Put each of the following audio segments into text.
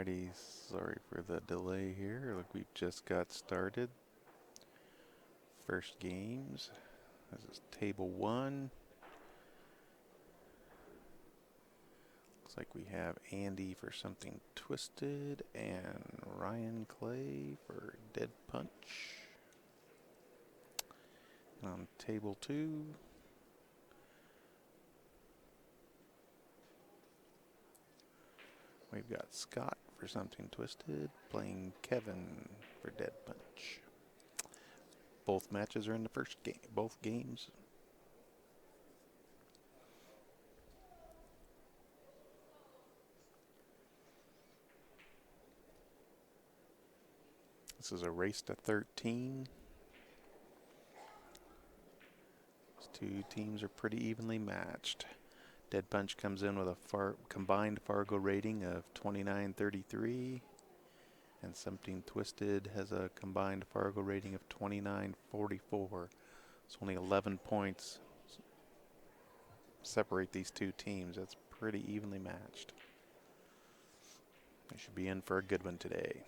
Alrighty, sorry for the delay here. Look, we've just got started. First games. This is table one. Looks like we have Andy for something twisted and Ryan Clay for dead punch. And on table two, we've got Scott for something twisted, playing Kevin for dead punch. Both matches are in the first game, both games. This is a race to 13. These two teams are pretty evenly matched. Dead Punch comes in with a combined Fargo rating of 29.33, and Something Twisted has a combined Fargo rating of 29.44. It's only 11 points separate these two teams. That's pretty evenly matched. They should be in for a good one today.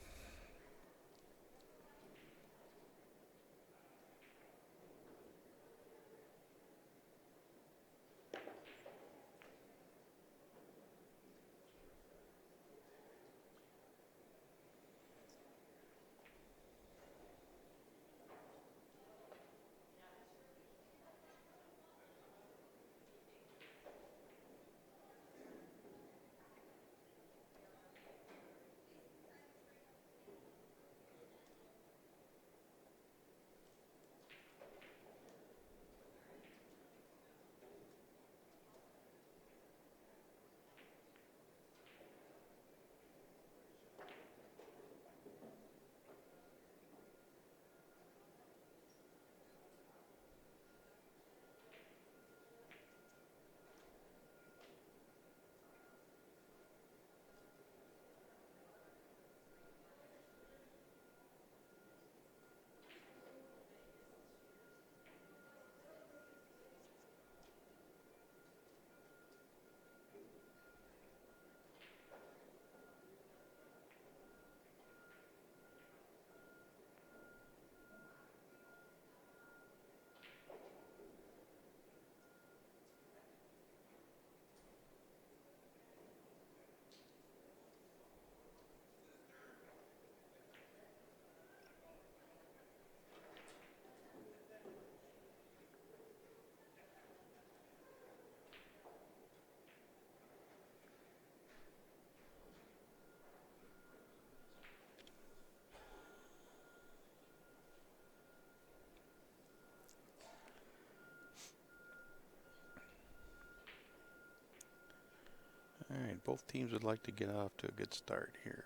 All right, both teams would like to get off to a good start here.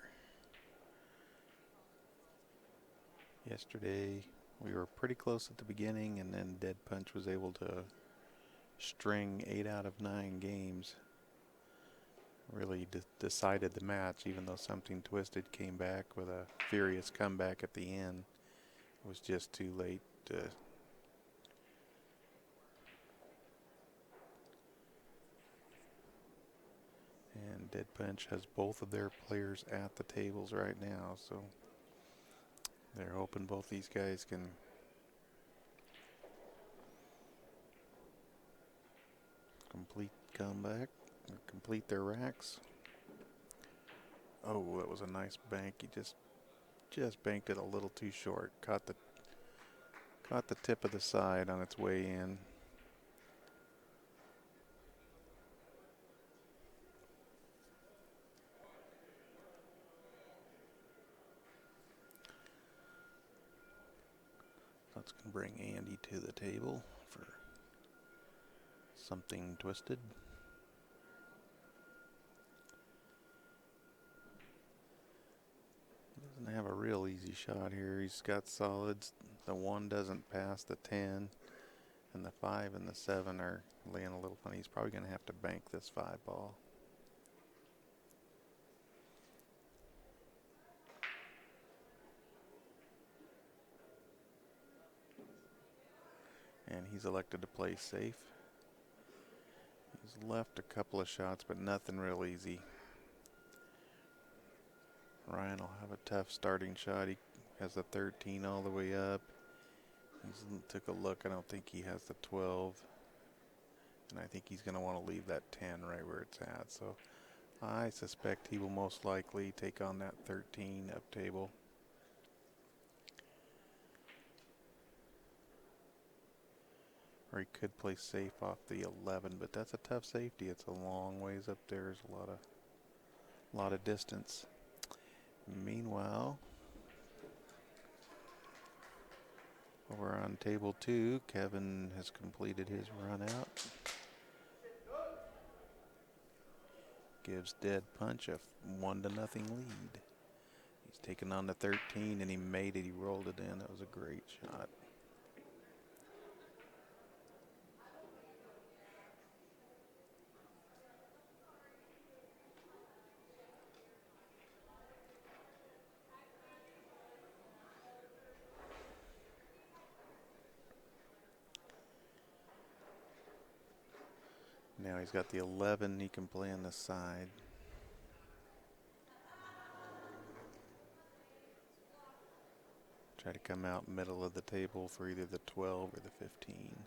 Yesterday, we were pretty close at the beginning, and then Dead Punch was able to string 8 out of 9 games. Really decided the match, even though Something Twisted came back with a furious comeback at the end. It was just too late to. And Dead Punch has both of their players at the tables right now, so they're hoping both these guys can complete comeback, or complete their racks. Oh, that was a nice bank. He just banked it a little too short. Caught the tip of the side on its way in. That's going to bring Andy to the table for Something Twisted. Doesn't have a real easy shot here. He's got solids. The 1 doesn't pass the 10, and the 5 and the 7 are laying a little funny. He's probably going to have to bank this 5 ball. And he's elected to play safe. He's left a couple of shots, but nothing real easy. Ryan will have a tough starting shot. He has the 13 all the way up. He took a look. I don't think he has the 12. And I think he's going to want to leave that 10 right where it's at. So I suspect he will most likely take on that 13 up table. Or he could play safe off the 11, but that's a tough safety. It's a long ways up there. There's a lot of distance. Meanwhile, over on table 2, Kevin has completed his run out. Gives Dead Punch a 1-0 lead. He's taken on the 13 and he made it. He rolled it in. That was a great shot. Now he's got the 11 he can play on the side. Try to come out middle of the table for either the 12 or the 15. He's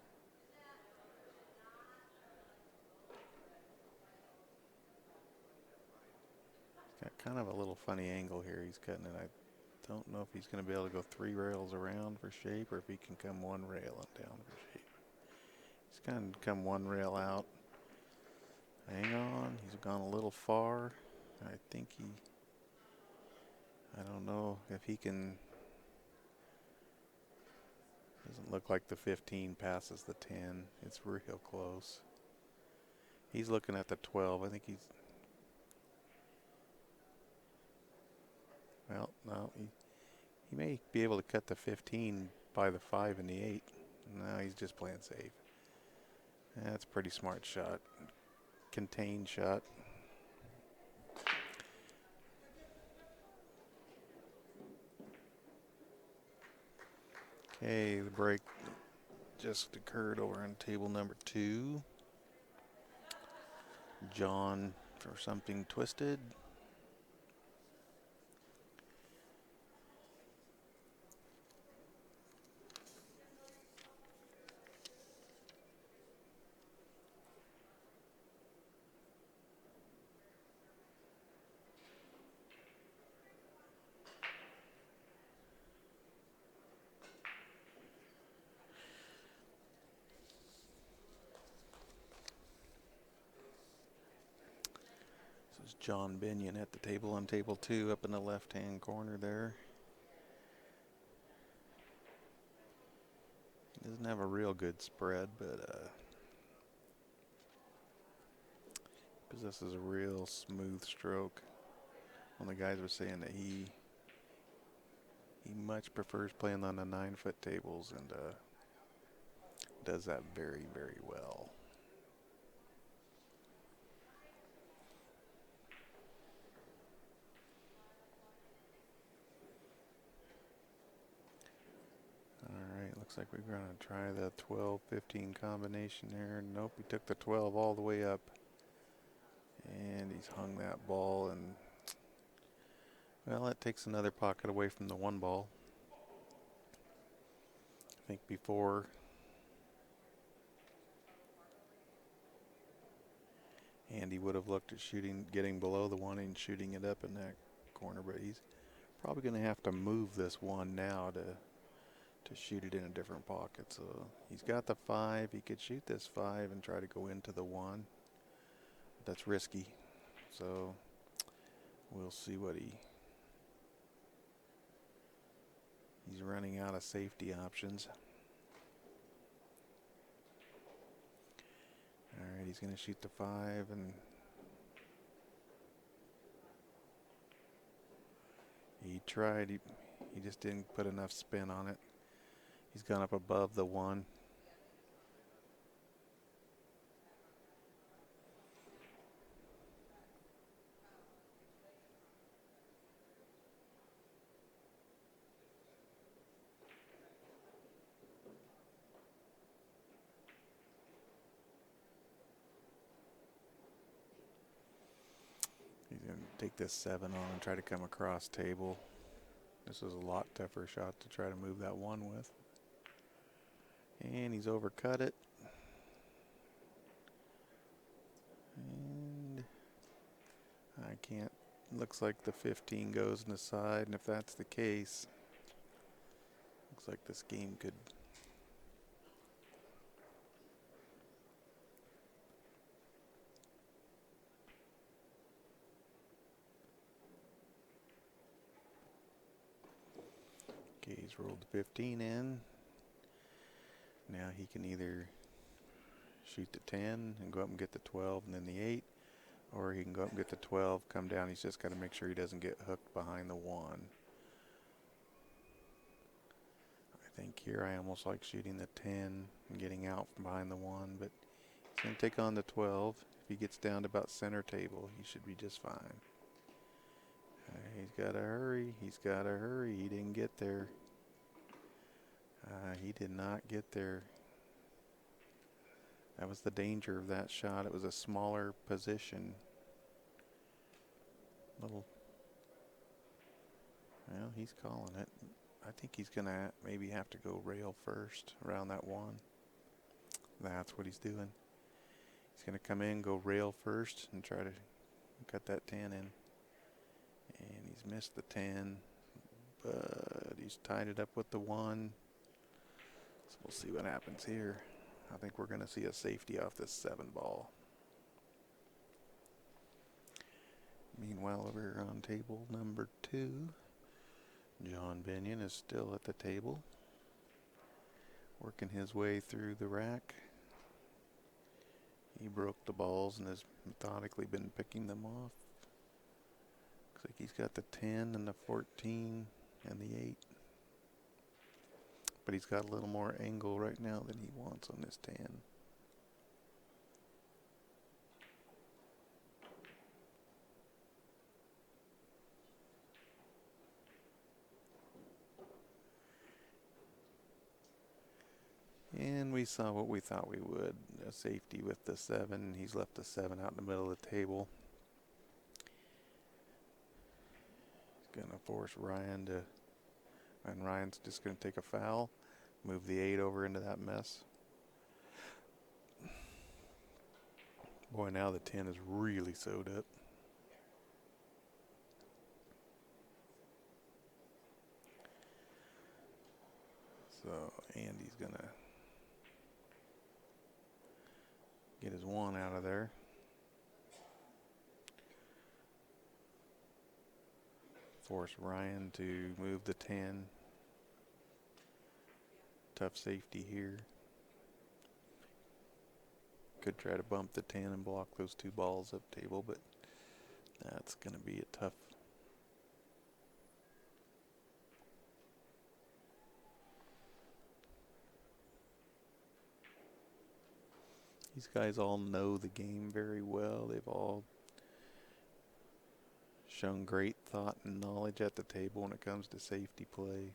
got kind of a little funny angle here he's cutting it. I don't know if he's going to be able to go 3 rails around for shape or if he can come 1 rail and down for shape. He's kind of come 1 rail out. Hang on, he's gone a little far. I think I don't know if he can. Doesn't look like the 15 passes the 10. It's real close. He's looking at the 12. I think he's. Well, no, he may be able to cut the 15 by the 5 and the 8. No, he's just playing safe. That's a pretty smart shot. Contained shot. Okay, the break just occurred over on table number 2. John for something twisted. John Binion at the table on table 2 up in the left-hand corner there. He doesn't have a real good spread, but possesses a real smooth stroke. One of the guys was saying that he much prefers playing on the 9-foot tables and does that very, very well. Looks like we're going to try the 12-15 combination there. Nope, he took the 12 all the way up. And he's hung that ball. And, well, that takes another pocket away from the 1 ball. I think before Andy would have looked at getting below the 1 and shooting it up in that corner. But he's probably going to have to move this 1 now to shoot it in a different pocket. So he's got the 5. He could shoot this 5 and try to go into the 1. That's risky. So we'll see what he's running out of safety options. All right, he's going to shoot the 5 and he tried. He just didn't put enough spin on it. He's gone up above the 1. He's going to Take this 7 on and try to come across table. This is a lot tougher shot to try to move that 1 with. And he's overcut it. And I can't. Looks like the 15 goes in the side, and if that's the case, looks like this game could. Okay, he's rolled the 15 in. Now he can either shoot the 10 and go up and get the 12 and then the 8, or he can go up and get the 12, come down. He's just got to make sure he doesn't get hooked behind the 1. I think here I almost like shooting the 10 and getting out from behind the 1, but he's going to take on the 12. If he gets down to about center table, he should be just fine. He's got to hurry. He's got to hurry. He didn't get there. He did not get there. That was the danger of that shot. It was a smaller position. Well, he's calling it. I think he's going to maybe have to go rail first around that 1. That's what he's doing. He's going to come in, go rail first, and try to cut that 10 in. And he's missed the 10, but he's tied it up with the 1. So we'll see what happens here. I think we're going to see a safety off this 7 ball. Meanwhile, over here on table number 2, John Binion is still at the table, working his way through the rack. He broke the balls and has methodically been picking them off. Looks like he's got the 10 and the 14 and the 8. But he's got a little more angle right now than he wants on this 10. And we saw what we thought we would. A safety with the 7. He's left the 7 out in the middle of the table. He's going to force Ryan to, and Ryan's just going to take a foul, move the 8 over into that mess. Boy, now the 10 is really sewed up. So Andy's going to get his 1 out of there. Force Ryan to move the 10. Tough safety here. Could try to bump the 10 and block those 2 balls up table, but that's going to be a tough. These guys all know the game very well. They've all shown great thought and knowledge at the table when it comes to safety play.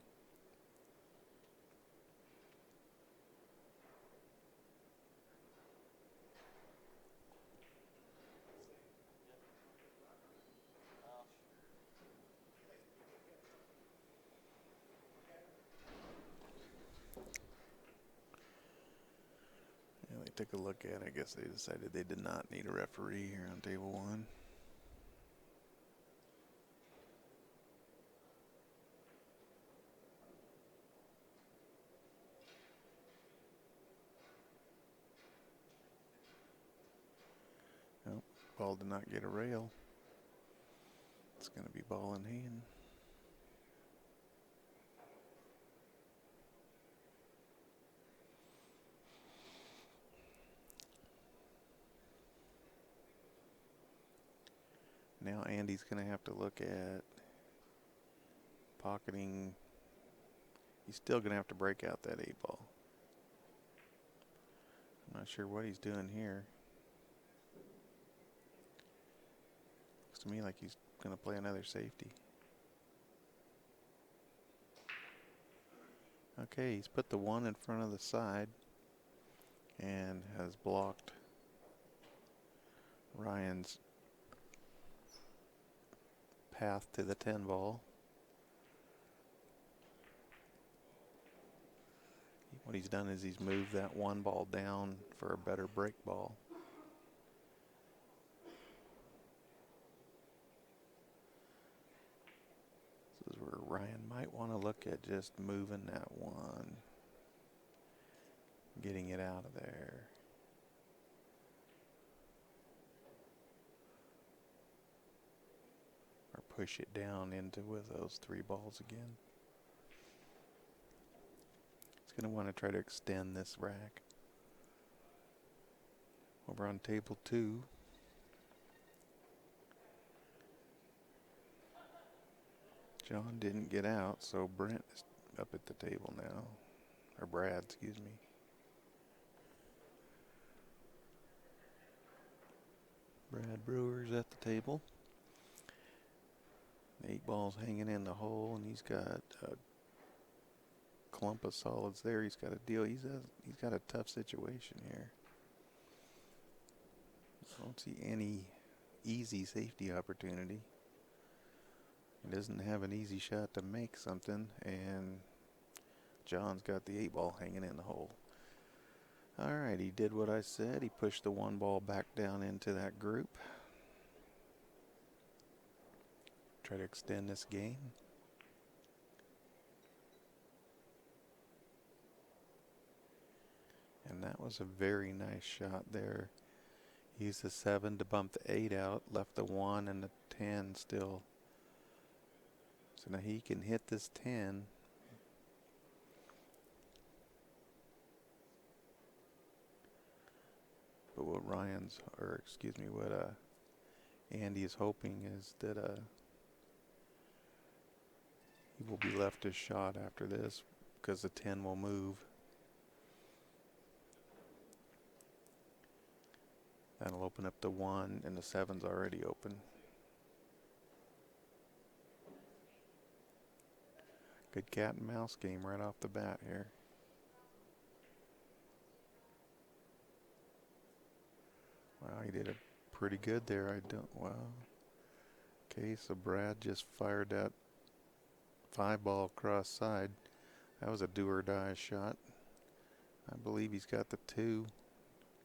And they took a look at it. I guess they decided they did not need a referee here on table 1. Nope, ball did not get a rail. It's going to be ball in hand. Now Andy's going to have to look at pocketing. He's still going to have to break out that 8 ball. I'm not sure what he's doing here. Looks to me like he's going to play another safety. Okay, he's put the 1 in front of the side and has blocked Ryan's path to the 10 ball. What he's done is he's moved that 1 ball down for a better break ball. This is where Ryan might want to look at just moving that 1, getting it out of there. Or push it down into with those 3 balls again. He's going to want to try to extend this rack. Over on table 2. John didn't get out, so Brent is up at the table now. Or Brad, excuse me. Brad Brewer's at the table. 8 balls hanging in the hole, and he's got a clump of solids there. He's got to deal. He's got a tough situation here. I don't see any easy safety opportunity. He doesn't have an easy shot to make something, and John's got the 8 ball hanging in the hole. All right, he did what I said. He pushed the 1 ball back down into that group. Try to extend this game. And that was a very nice shot there. Used the 7 to bump the 8 out, left the 1 and the 10 still. So now he can hit this 10. But what Andy is hoping is that he will be left his shot after this because the 10 will move. That'll open up the 1, and the 7's already open. Good cat and mouse game right off the bat here. Wow, he did it pretty good there. Wow. Okay, so Brad just fired that 5 ball cross side. That was a do or die shot. I believe he's got the 2.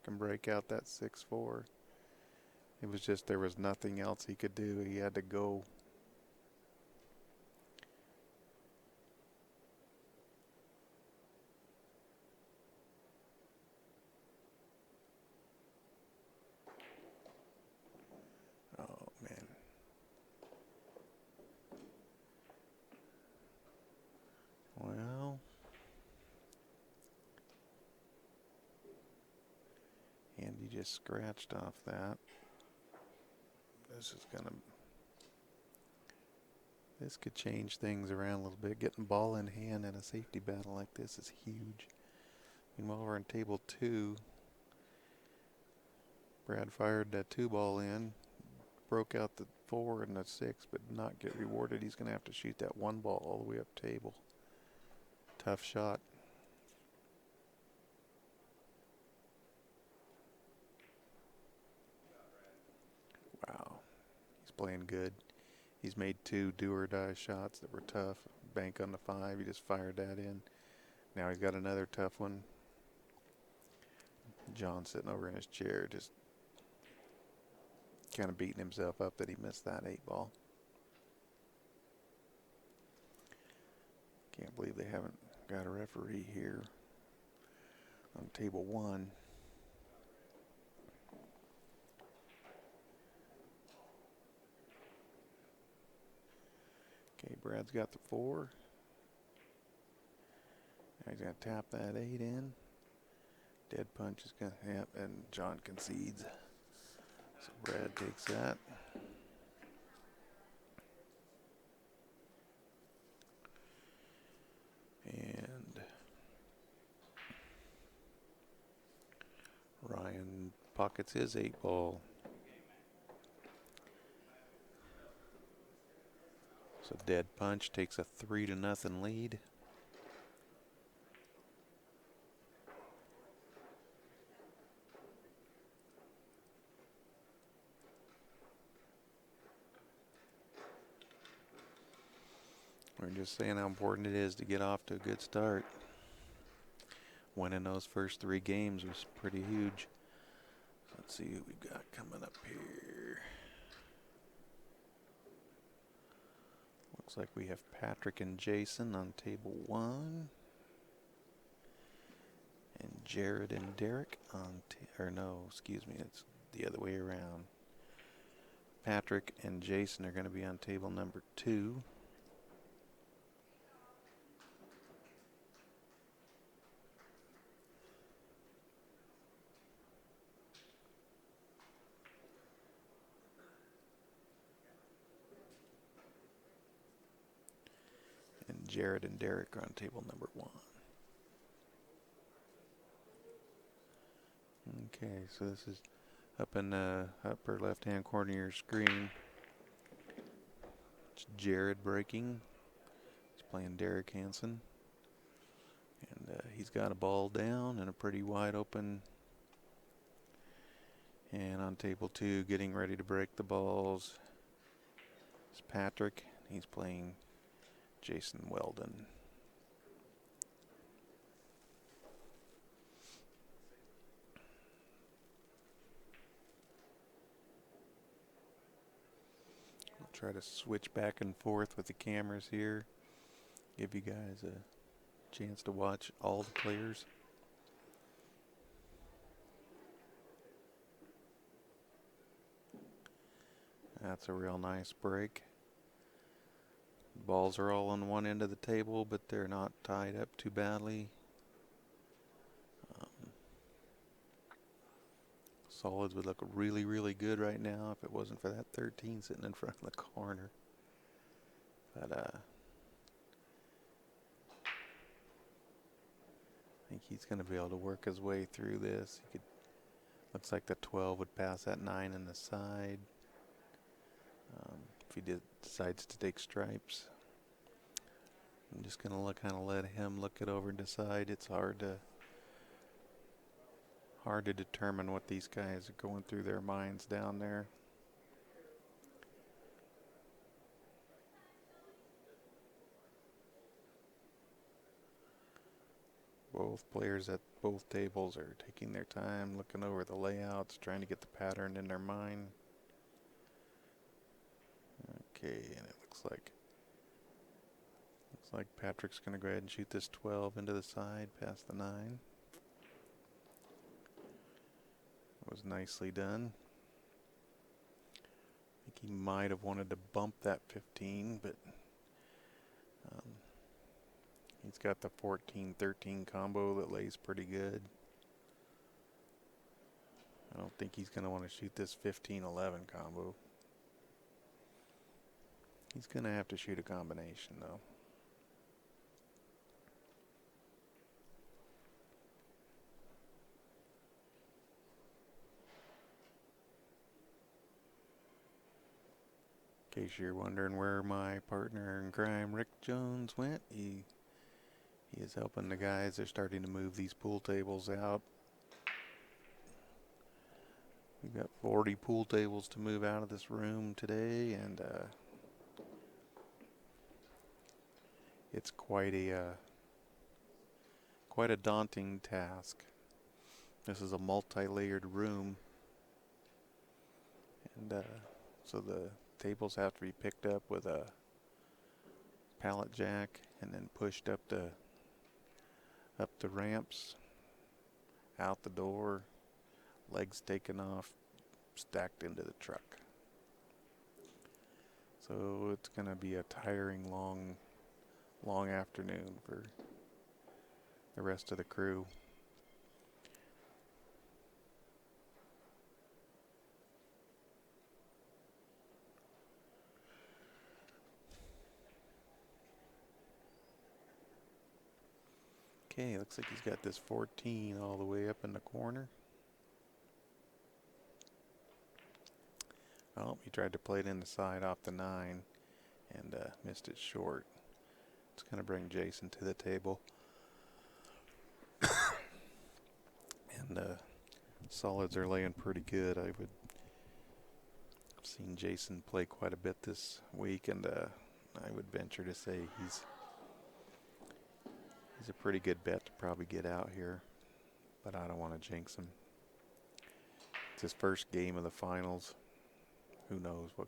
Can break out that 6-4. It was just there was nothing else he could do. He had to go. Oh man. Well, Andy just scratched off that. This could change things around a little bit. Getting ball in hand in a safety battle like this is huge. Meanwhile, we're on table 2. Brad fired that 2 ball in, broke out the 4 and the 6, but did not get rewarded. He's going to have to shoot that 1 ball all the way up table. Tough shot. Wow, he's playing good. He's made 2 do or die shots that were tough. Bank on the 5, he just fired that in. Now he's got another tough one. John sitting over in his chair just kind of beating himself up that he missed that 8 ball. Can't believe they haven't got a referee here on table 1. Okay, Brad's got the 4. Now he's going to tap that 8 in. Dead punch is going to, yep, and John concedes. So Brad takes that. And Ryan pockets his 8 ball. So Dead Punch takes a 3-0 lead. We're just saying how important it is to get off to a good start. Winning those first 3 games was pretty huge. Let's see who we've got coming up here. Looks like we have Patrick and Jason on table 1. And Jared and Derek on, it's the other way around. Patrick and Jason are going to be on table number 2. And Jared and Derek are on table number 1. Okay, so this is up in the upper left-hand corner of your screen. It's Jared breaking. He's playing Derek Hansen. And he's got a ball down and a pretty wide open. And on table 2, getting ready to break the balls, is Patrick. He's playing Jason Weldon. I'll try to switch back and forth with the cameras here. Give you guys a chance to watch all the players. That's a real nice break. Balls are all on one end of the table, but they're not tied up too badly. Solids would look really, really good right now if it wasn't for that 13 sitting in front of the corner. But I think he's going to be able to work his way through this. Looks like the 12 would pass that 9 in the side. If he decides to take stripes. I'm just going to kind of let him look it over and decide. It's hard to determine what these guys are going through their minds down there. Both players at both tables are taking their time, looking over the layouts, trying to get the pattern in their mind. Okay, and it looks like Patrick's going to go ahead and shoot this 12 into the side past the 9. It was nicely done. I think he might have wanted to bump that 15, but he's got the 14-13 combo that lays pretty good. I don't think he's going to want to shoot this 15-11 combo. He's going to have to shoot a combination, though. In case you're wondering where my partner in crime, Rick Jones, went, he is helping the guys. They're starting to move these pool tables out. We've got 40 pool tables to move out of this room today, and it's quite a daunting task. This is a multi-layered room, and so the tables have to be picked up with a pallet jack and then pushed up the ramps, out the door, legs taken off, stacked into the truck. So it's going to be a tiring, long afternoon for the rest of the crew. Okay, looks like he's got this 14 all the way up in the corner. Oh, he tried to play it in the side off the 9 and missed it short. It's going to bring Jason to the table. And solids are laying pretty good. I've seen Jason play quite a bit this week, and I would venture to say he's a pretty good bet to probably get out here, but I don't want to jinx him. It's his first game of the finals. Who knows what?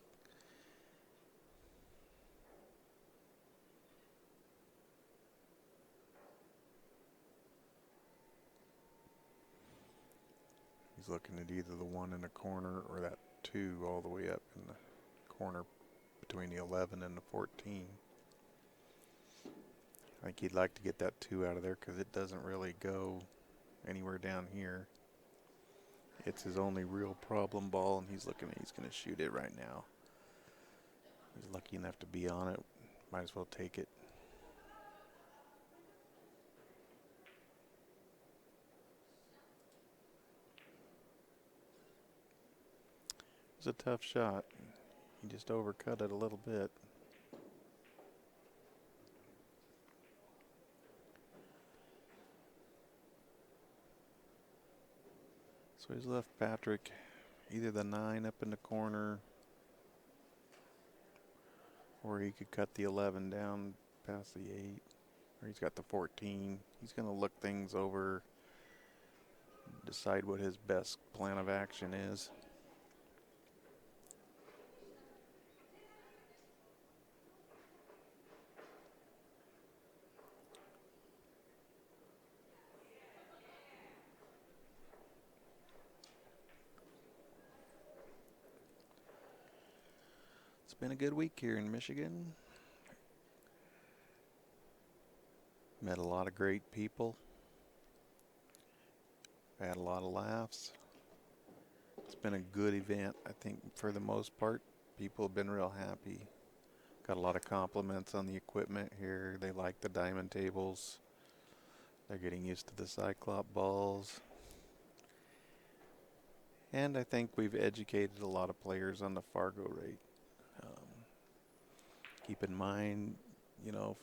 He's looking at either the 1 in the corner or that 2 all the way up in the corner between the 11 and the 14. I think he'd like to get that 2 out of there because it doesn't really go anywhere down here. It's his only real problem ball, and he's going to shoot it right now. He's lucky enough to be on it. Might as well take it. It was a tough shot. He just overcut it a little bit. So he's left Patrick either the 9 up in the corner, or he could cut the 11 down past the 8, or he's got the 14. He's going to look things over, decide what his best plan of action is. It's been a good week here in Michigan. Met a lot of great people. Had a lot of laughs. It's been a good event. I think for the most part, people have been real happy. Got a lot of compliments on the equipment here. They like the diamond tables. They're getting used to the Cyclop balls. And I think we've educated a lot of players on the Fargo rate. Keep in mind,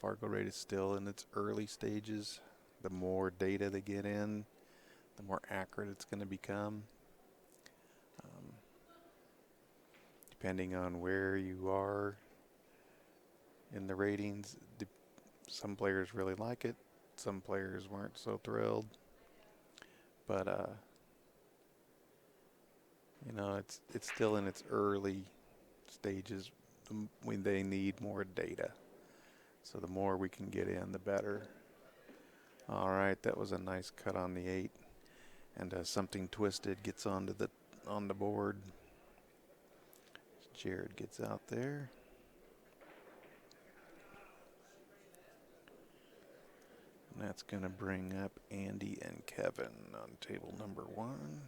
Fargo rate is still in its early stages. The more data they get in, the more accurate it's going to become. Depending on where you are in the ratings, some players really like it. Some players weren't so thrilled. But, it's still in its early stages when they need more data. So the more we can get in, the better. All right, that was a nice cut on the 8. And something twisted gets on the board. Jared gets out there. And that's going to bring up Andy and Kevin on table number 1.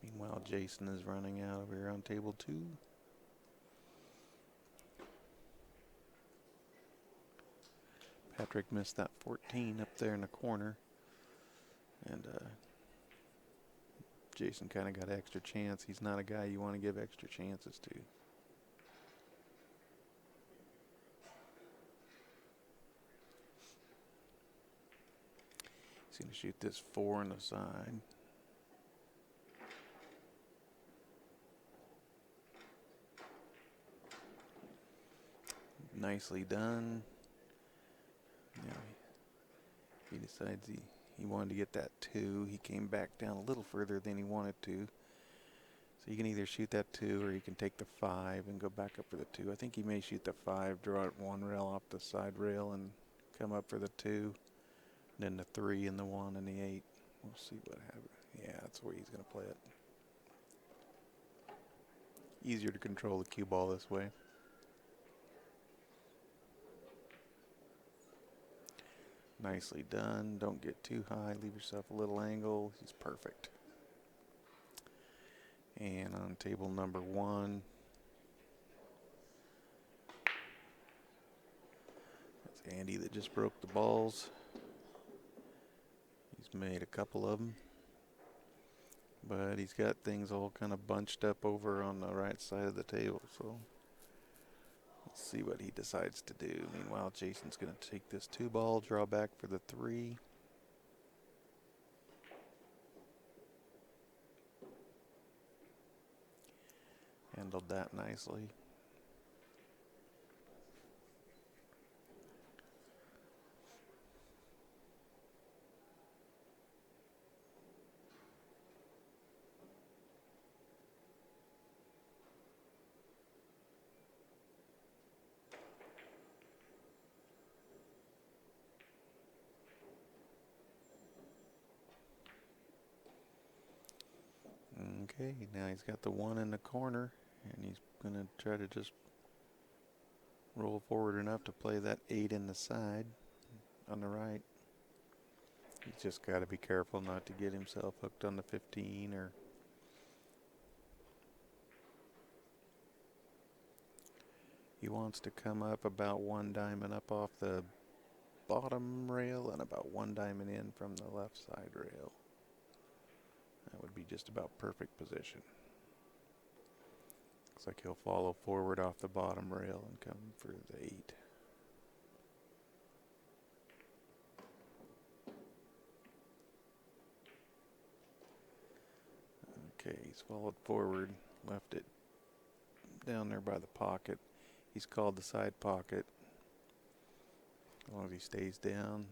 Meanwhile, Jason is running out over here on table 2. Patrick missed that 14 up there in the corner. And Jason kind of got an extra chance. He's not a guy you want to give extra chances to. He's going to shoot this 4 on the side. Nicely done. He decides he wanted to get that 2. He came back down a little further than he wanted to. So you can either shoot that 2 or you can take the 5 and go back up for the 2. I think he may shoot the 5, draw it 1 rail off the side rail and come up for the 2. Then the 3 and the 1 and the 8. We'll see what happens. Yeah, that's the way he's going to play it. Easier to control the cue ball this way. Nicely done. Don't get too high. Leave yourself a little angle. He's perfect. And on table number 1, that's Andy that just broke the balls. He's made a couple of them. But he's got things all kind of bunched up over on the right side of the table. So let's see what he decides to do. Meanwhile, Jason's going to take this 2 ball, draw back for the 3. And handled that nicely. Okay, now he's got the 1 in the corner, and he's going to try to just roll forward enough to play that 8 in the side on the right. He's just got to be careful not to get himself hooked on the 15 or... He wants to come up about 1 diamond up off the bottom rail and about 1 diamond in from the left side rail. That would be just about perfect position. Looks like he'll follow forward off the bottom rail and come for the 8. Okay, he's followed forward, left it down there by the pocket. He's called the side pocket. As long as he stays down,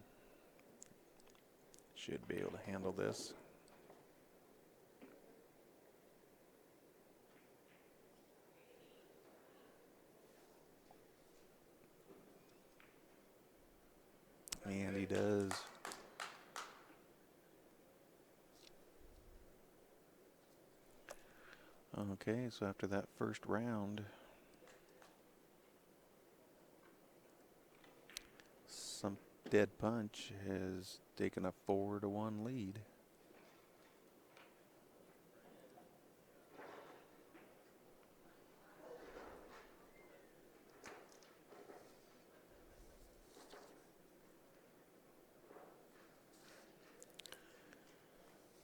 should be able to handle this. And he does. Okay, so after that first round, some dead punch has taken a 4-1 lead.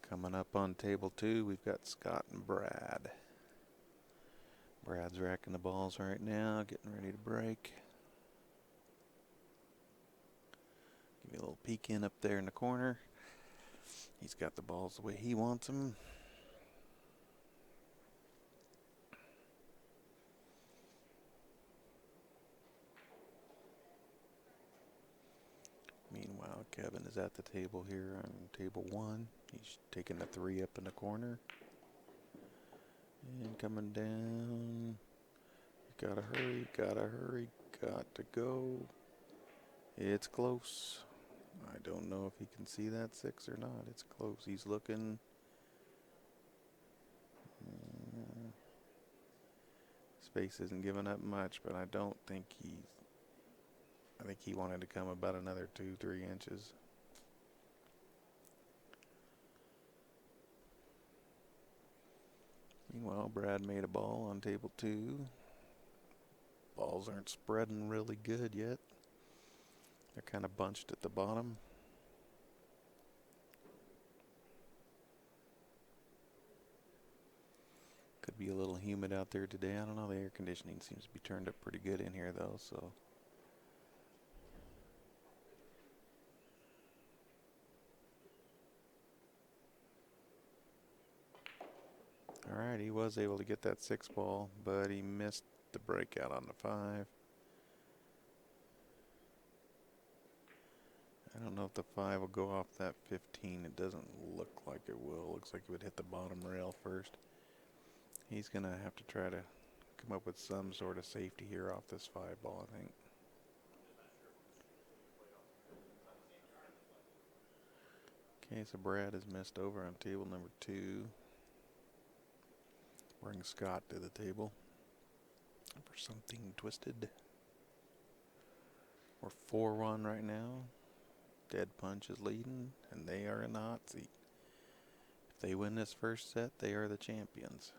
Coming up on table 2, we've got Scott and Brad. Brad's racking the balls right now, getting ready to break. Give you a little peek in up there in the corner. He's got the balls the way he wants them. Meanwhile, Kevin is at the table here on table 1. He's taking the 3 up in the corner. And coming down. Gotta hurry, got to go. It's close. I don't know if he can see that 6 or not. It's close. He's looking. Space isn't giving up much, but I don't think I think he wanted to come about another 2-3 inches. Meanwhile, Brad made a ball on table 2. Balls aren't spreading really good yet. They're kind of bunched at the bottom. Could be a little humid out there today. I don't know. The air conditioning seems to be turned up pretty good in here, though, so. All right, he was able to get that 6 ball, but he missed the breakout on the 5. I don't know if the 5 will go off that 15. It doesn't look like it will. It looks like it would hit the bottom rail first. He's going to have to try to come up with some sort of safety here off this 5 ball, I think. Okay, so Brad has missed over on table number 2. Bring Scott to the table for something twisted. We're 4-1 right now. Dead Punch is leading, and they are in the hot seat. If they win this first set, they are the champions.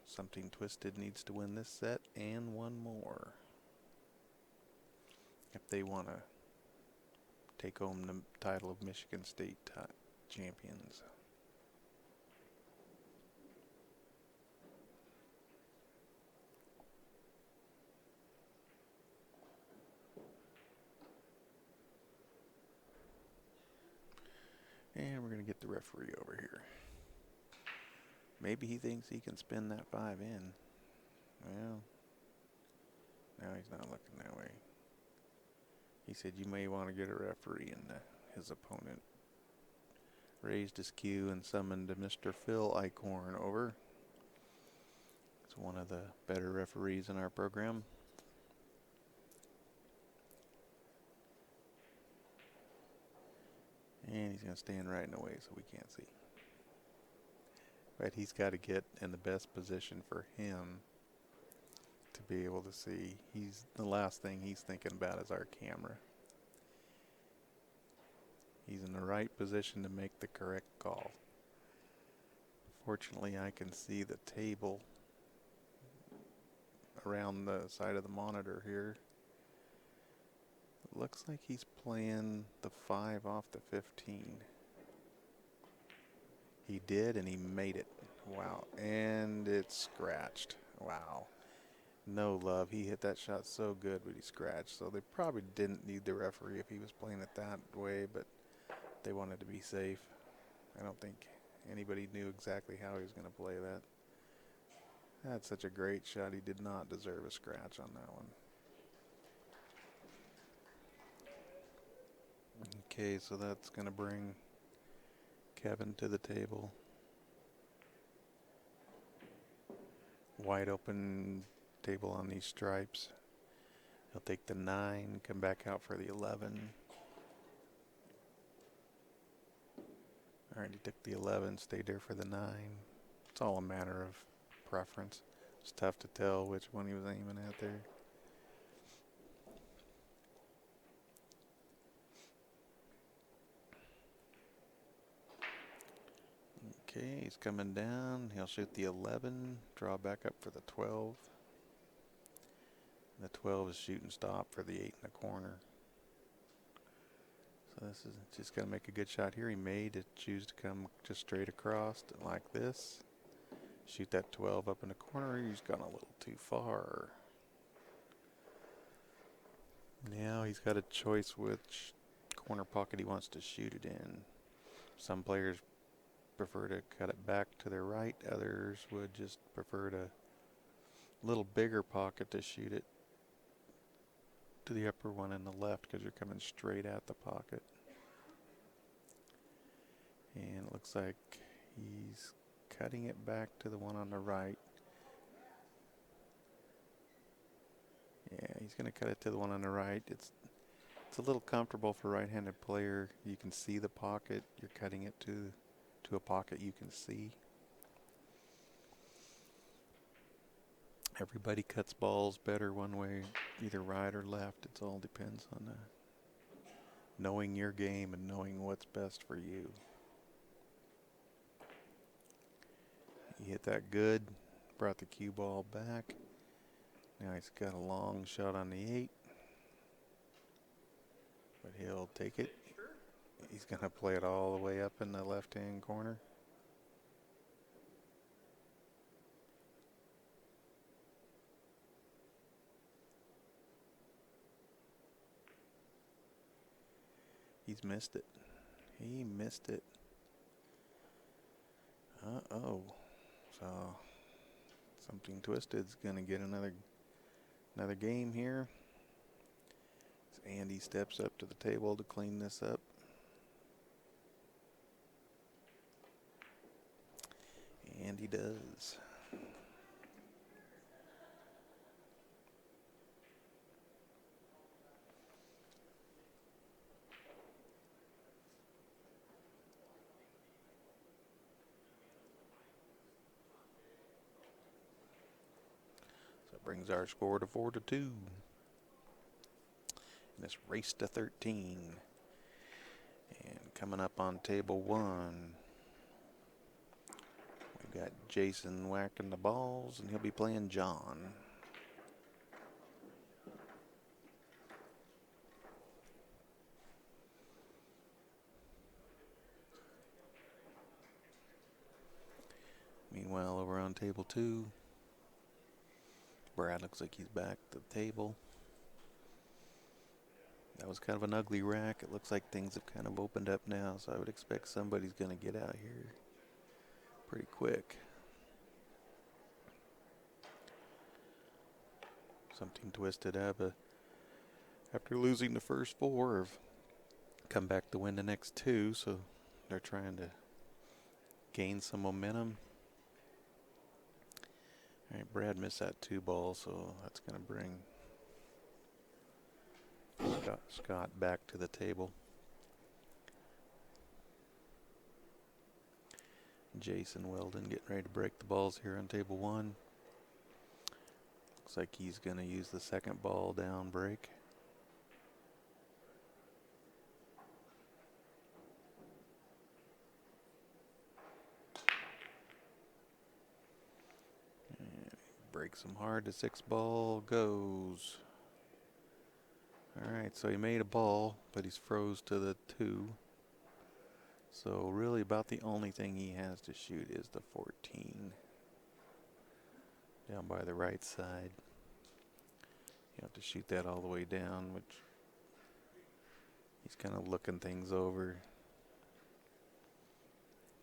Something Twisted needs to win this set and 1 more if they want to take home the title of Michigan State champions. And we're going to get the referee over here. Maybe he thinks he can spin that 5 in. Well, now he's not looking that way. He said you may want to get a referee, and his opponent raised his cue and summoned Mr. Phil Eichhorn over. He's one of the better referees in our program. And he's going to stand right in the way so we can't see. But he's got to get in the best position for him to be able to see. The last thing he's thinking about is our camera. He's in the right position to make the correct call. Fortunately, I can see the table around the side of the monitor here. It looks like he's playing the 5 off the 15. He did, and he made it. Wow. And it's scratched. Wow. No love. He hit that shot so good, but he scratched. So they probably didn't need the referee if he was playing it that way, but they wanted to be safe. I don't think anybody knew exactly how he was going to play that. That's such a great shot. He did not deserve a scratch on that one. Okay, so that's going to bring Kevin to the table. Wide open table on these stripes. He'll take the 9, come back out for the 11. All right, he took the 11, stayed there for the 9. It's all a matter of preference. It's tough to tell which one he was aiming at there. Okay, he's coming down. He'll shoot the 11, draw back up for the 12. The 12 is shoot and stop for the 8 in the corner. So this is just got to make a good shot here. He made it, choose to come just straight across like this. Shoot that 12 up in the corner. He's gone a little too far. Now he's got a choice which corner pocket he wants to shoot it in. Some players prefer to cut it back to their right. Others would just prefer to little bigger pocket to shoot it to the upper one in the left because you're coming straight at the pocket. And it looks like he's cutting it back to the one on the right. Yeah, he's going to cut it to the one on the right. It's a little comfortable for a right-handed player. You can see the pocket. You're cutting it to a pocket you can see. Everybody cuts balls better one way, either right or left. It all depends on knowing your game and knowing what's best for you. He hit that good, brought the cue ball back. Now he's got a long shot on the 8, but he'll take it. He's going to play it all the way up in the left-hand corner. He's missed it. He missed it. Uh-oh. So something twisted's going to get another game here. As Andy steps up to the table to clean this up. And he does. So it brings our score to 4-2. And it's race to 13. And coming up on table 1. We've got Jason whacking the balls, and he'll be playing John. Meanwhile, over on table 2, Brad looks like he's back to the table. That was kind of an ugly rack. It looks like things have kind of opened up now, so I would expect somebody's going to get out here pretty quick. Something Twisted after losing the first four, have come back to win the next two, so they're trying to gain some momentum. All right, Brad missed that 2 ball, so that's going to bring Scott back to the table. Jason Weldon getting ready to break the balls here on table 1. Looks like he's going to use the second ball down break. And breaks him hard. The 6-ball goes. All right, so he made a ball, but he's froze to the 2. So really about the only thing he has to shoot is the 14. Down by the right side. You have to shoot that all the way down, which he's kind of looking things over.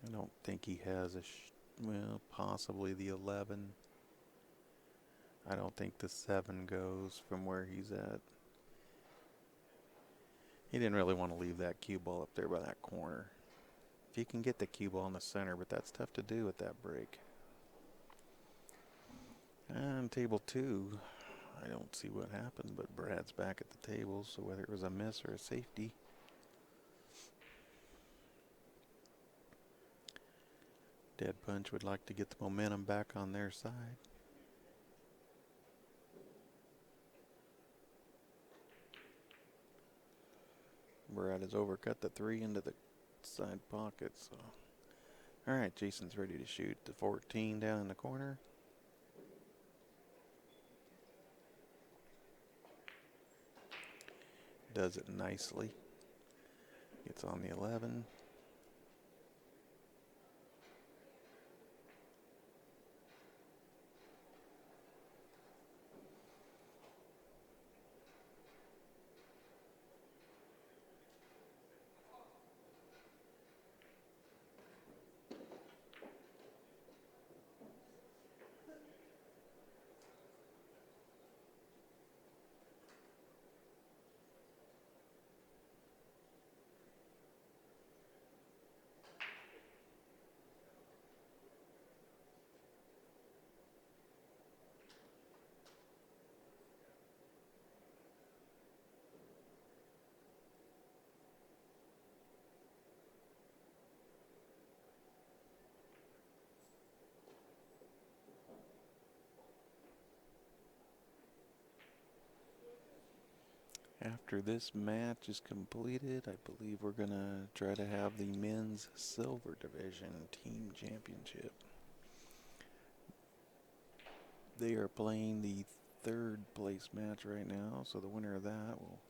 I don't think he has well, possibly the 11. I don't think the 7 goes from where he's at. He didn't really want to leave that cue ball up there by that corner. If you can get the cue ball in the center, but that's tough to do with that break. And table 2, I don't see what happened, but Brad's back at the table, so whether it was a miss or a safety. Dead Punch would like to get the momentum back on their side. Brad has overcut the 3 into the side pocket, so. All right, Jason's ready to shoot the 14 down in the corner. Does it nicely. Gets on the 11. After this match is completed, I believe we're going to try to have the men's silver division team championship. They are playing the 3rd place match right now, so the winner of that will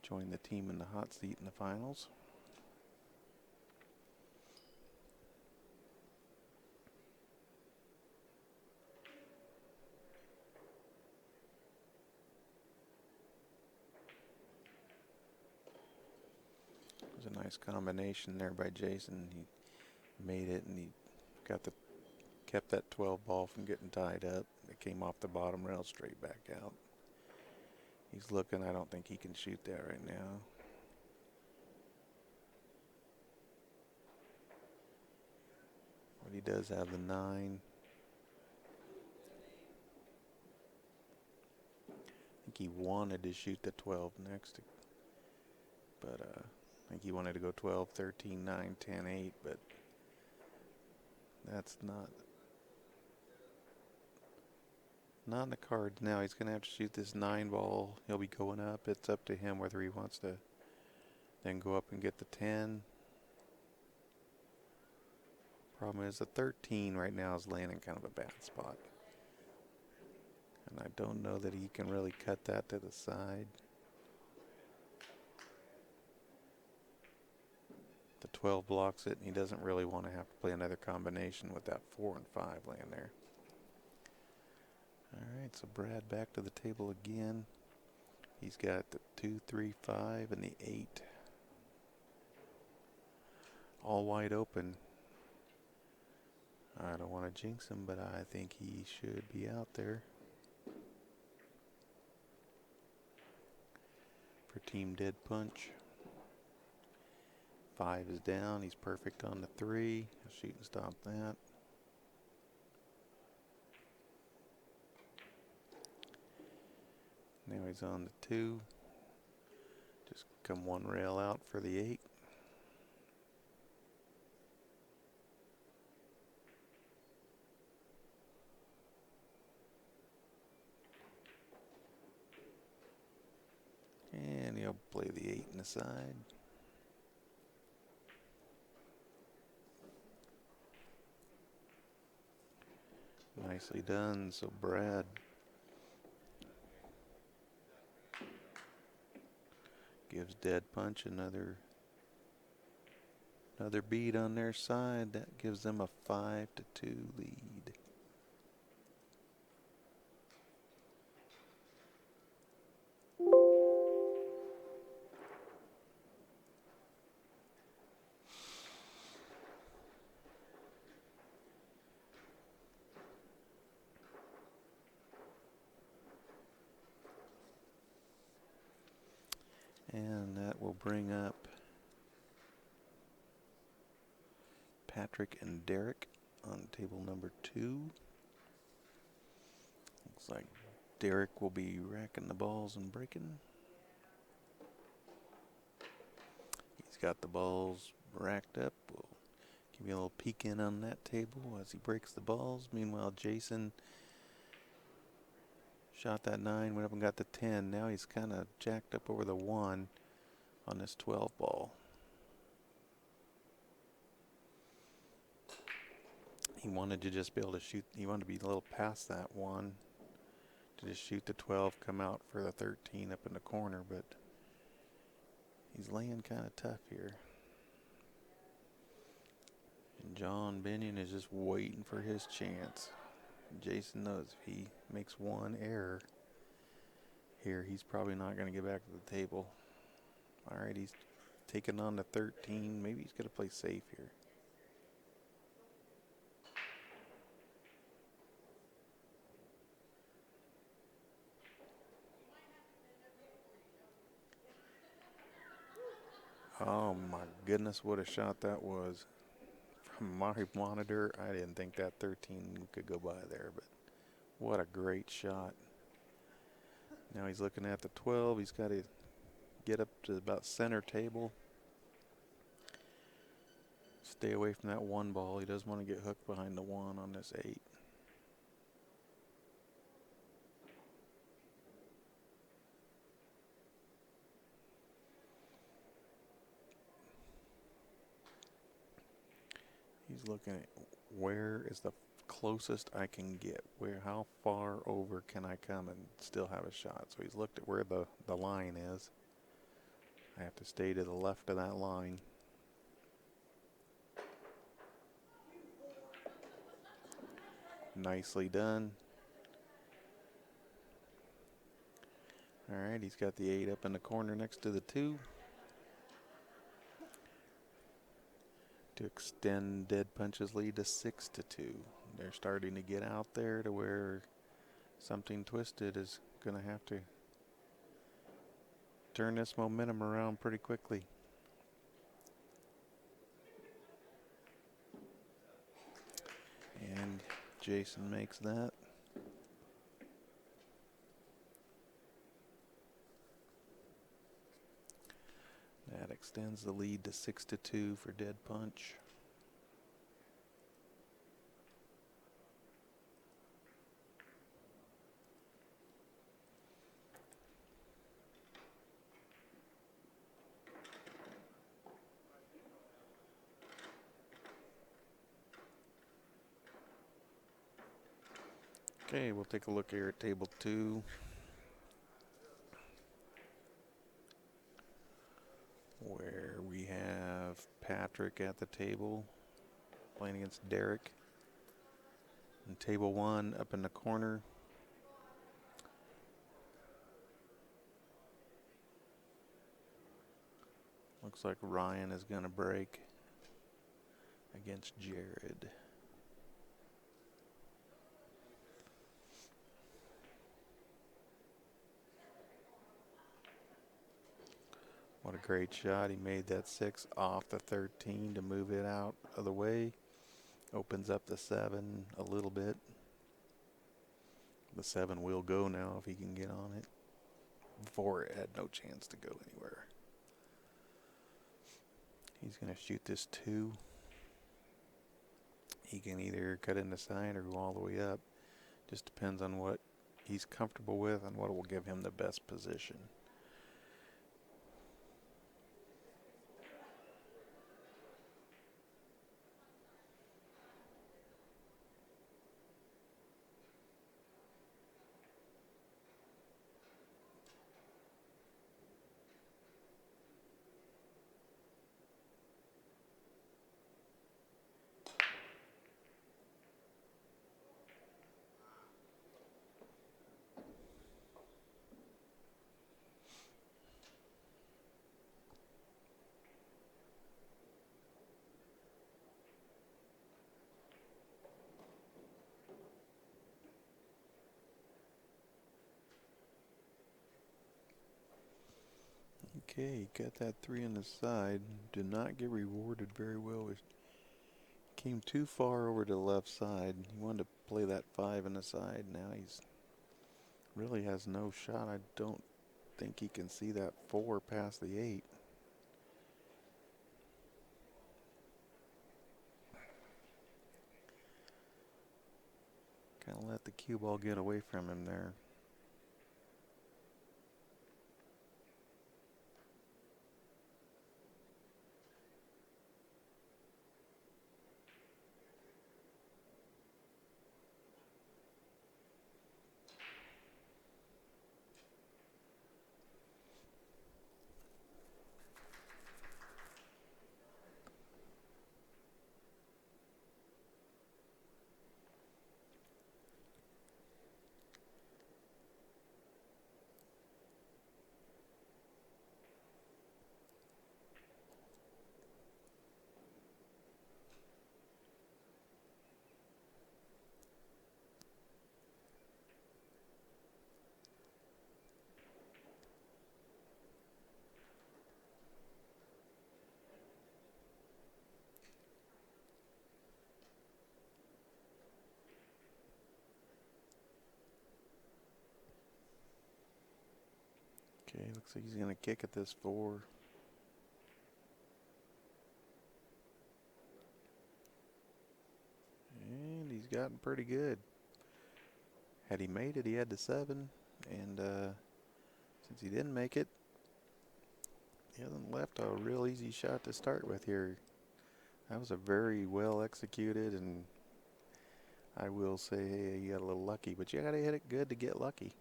join the team in the hot seat in the finals. It was a nice combination there by Jason. He made it, and he kept that 12 ball from getting tied up. It came off the bottom rail straight back out. He's looking. I don't think he can shoot that right now. But he does have the 9. I think he wanted to shoot the 12 next, but I think he wanted to go 12, 13, 9, 10, 8, but that's not in the cards now. He's going to have to shoot this 9 ball. He'll be going up. It's up to him whether he wants to then go up and get the 10. Problem is the 13 right now is laying in kind of a bad spot. And I don't know that he can really cut that to the side. The 12 blocks it, and he doesn't really want to have to play another combination with that 4 and 5 laying there. All right, so Brad back to the table again. He's got the 2, 3, 5, and the 8. All wide open. I don't want to jinx him, but I think he should be out there. for Team Dead Punch. 5 is down. He's perfect on the 3. Shoot and stop that. Now he's on the 2. Just come one rail out for the 8. And he'll play the 8 in the side. Nicely done. So Brad gives Dead Punch another beat on their side. That gives them a 5-2 lead. And that will bring up Patrick and Derek on table number 2. Looks like Derek will be racking the balls and breaking. He's got the balls racked up. We'll give you a little peek in on that table as he breaks the balls. Meanwhile, Jason shot that 9, went up and got the 10. Now he's kind of jacked up over the 1 on this 12 ball. He wanted to just be able to shoot. He wanted to be a little past that 1 to just shoot the 12, come out for the 13 up in the corner, but he's laying kind of tough here. And John Binion is just waiting for his chance. Jason knows if he makes one error here, he's probably not going to get back to the table. All right, he's taking on the 13. Maybe he's going to play safe here. Oh my goodness, what a shot that was. From my monitor, I didn't think that 13 could go by there, but what a great shot. Now he's looking at the 12. He's got to get up to about center table. Stay away from that 1 ball. He doesn't want to get hooked behind the 1 on this 8. He's looking at where is the closest I can get. How far over can I come and still have a shot? So he's looked at where the line is. I have to stay to the left of that line. Nicely done. All right, he's got the 8 up in the corner next to the 2. To extend Dead Punch's lead to 6-2. They're starting to get out there to where Something Twisted is going to have to turn this momentum around pretty quickly. And Jason makes that. That extends the lead to 6-2 for Dead Punch. Okay, we'll take a look here at table 2. Where we have Patrick at the table playing against Derek. And table 1 up in the corner. Looks like Ryan is going to break against Jared. What a great shot. He made that 6 off the 13 to move it out of the way. Opens up the 7 a little bit. The 7 will go now if he can get on it. Before it had no chance to go anywhere. He's going to shoot this 2. He can either cut in the side or go all the way up. Just depends on what he's comfortable with and what will give him the best position. Okay, got that 3 on the side. Did not get rewarded very well. It came too far over to the left side. He wanted to play that 5 on the side. Now he's really has no shot. I don't think he can see that 4 past the 8. Kind of let the cue ball get away from him there. Okay, looks like he's going to kick at this 4. And he's gotten pretty good. Had he made it, he had the 7. And since he didn't make it, he hasn't left a real easy shot to start with here. That was a very well executed, and I will say he got a little lucky, but you got to hit it good to get lucky.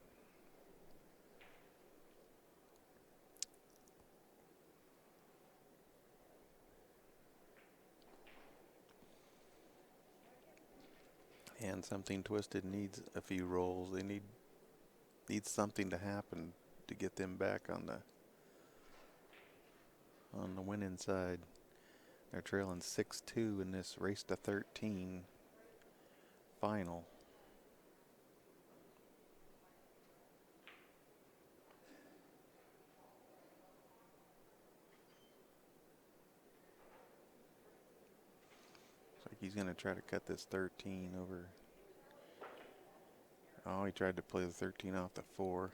And Something Twisted needs a few rolls. They need something to happen to get them back on the winning side. They're trailing 6-2 in this race to 13 final. Looks like he's going to try to cut this 13 over. Oh, he tried to play the 13 off the 4.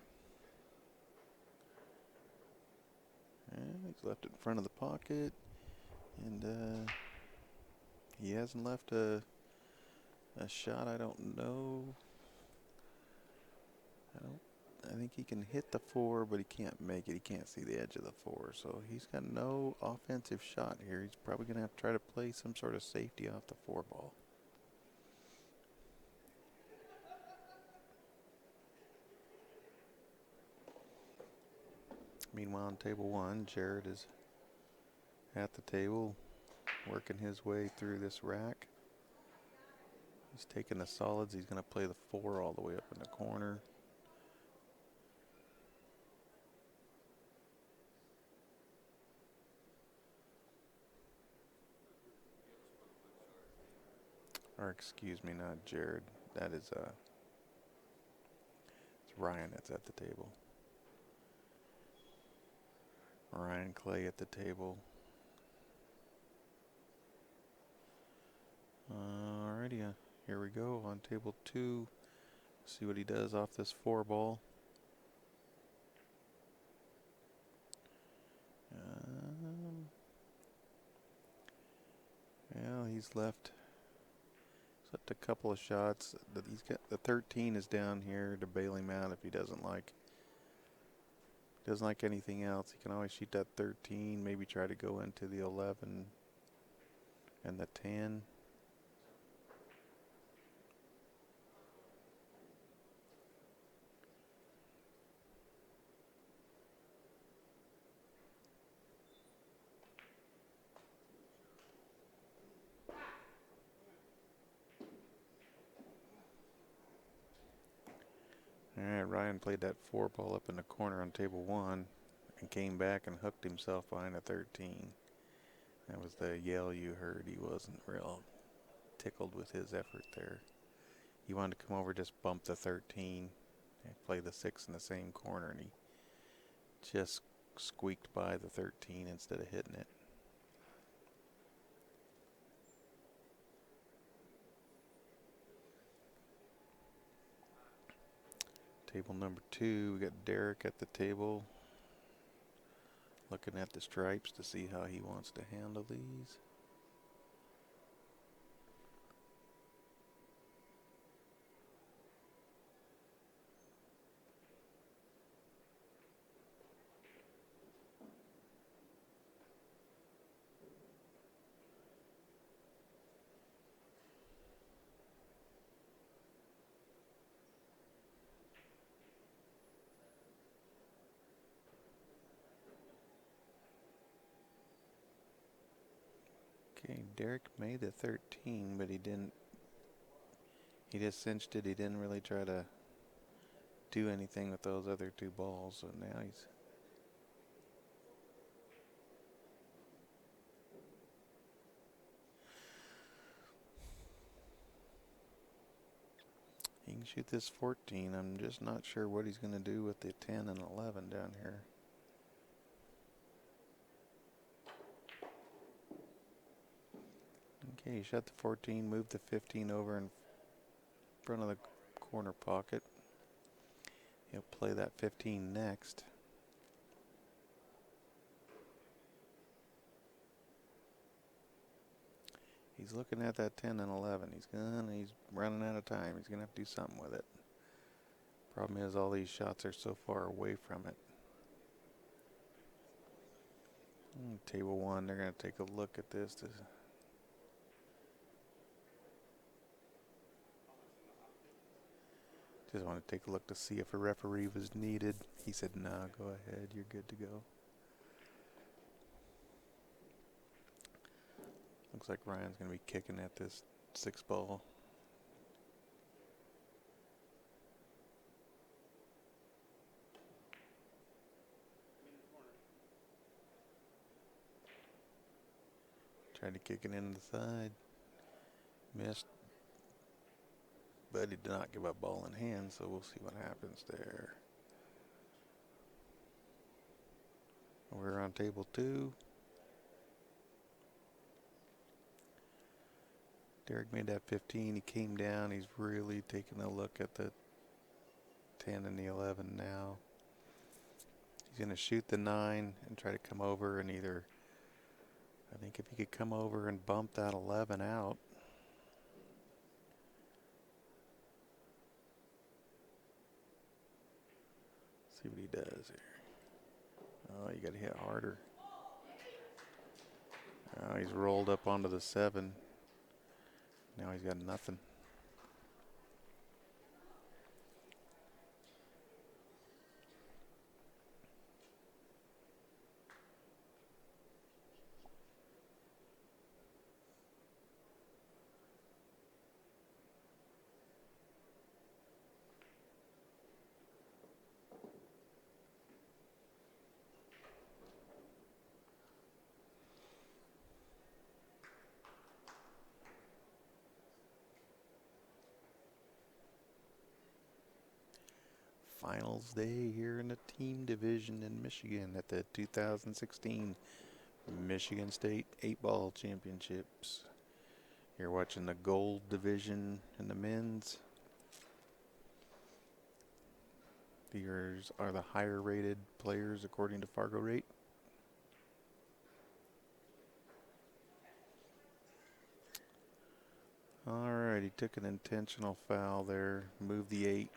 And he's left it in front of the pocket. And he hasn't left a shot. I don't know. I think he can hit the 4, but he can't make it. He can't see the edge of the 4. So he's got no offensive shot here. He's probably going to have to try to play some sort of safety off the 4 ball. Meanwhile, on table 1, Jared is at the table, working his way through this rack. He's taking the solids. He's going to play the 4 all the way up in the corner. Or excuse me, not Jared. That is it's Ryan that's at the table. Ryan Clay at the table. Alrighty, here we go on table 2. See what he does off this 4-ball. Well, he's left a couple of shots. He's got the 13 is down here to bail him out if he doesn't like anything else. He can always shoot that 13, maybe try to go into the 11 and the 10. Alright, Ryan played that 4-ball up in the corner on table 1 and came back and hooked himself behind a 13. That was the yell you heard. He wasn't real tickled with his effort there. He wanted to come over, just bump the 13 and play the 6 in the same corner, and he just squeaked by the 13 instead of hitting it. Table number 2, we got Derek at the table, looking at the stripes to see how he wants to handle these. Okay, Derek made the 13, but he didn't. He just cinched it. He didn't really try to do anything with those other 2 balls, so now he can shoot this 14. I'm just not sure what he's going to do with the 10 and 11 down here. Okay, he shot the 14, moved the 15 over in front of the corner pocket. He'll play that 15 next. He's looking at that 10 and 11. He's running out of time. He's going to have to do something with it. Problem is, all these shots are so far away from it. Table 1, they're going to take a look at this. Just want to take a look to see if a referee was needed. He said, "No, go ahead. You're good to go." Looks like Ryan's going to be kicking at this 6-ball. Tried to kick it into the side. Missed. But he did not give up ball in hand, so we'll see what happens there. Over on table 2. Derek made that 15. He came down. He's really taking a look at the 10 and the 11 now. He's going to shoot the 9 and try to come over and I think if he could come over and bump that 11 out. See what he does here. Oh, you got to hit harder. Oh, he's rolled up onto the 7. Now he's got nothing. finals day here in the team division in Michigan at the 2016 Michigan State 8-Ball Championships. You're watching the gold division in the men's. These are the higher rated players according to Fargo rate. Alright, he took an intentional foul there. Moved the 8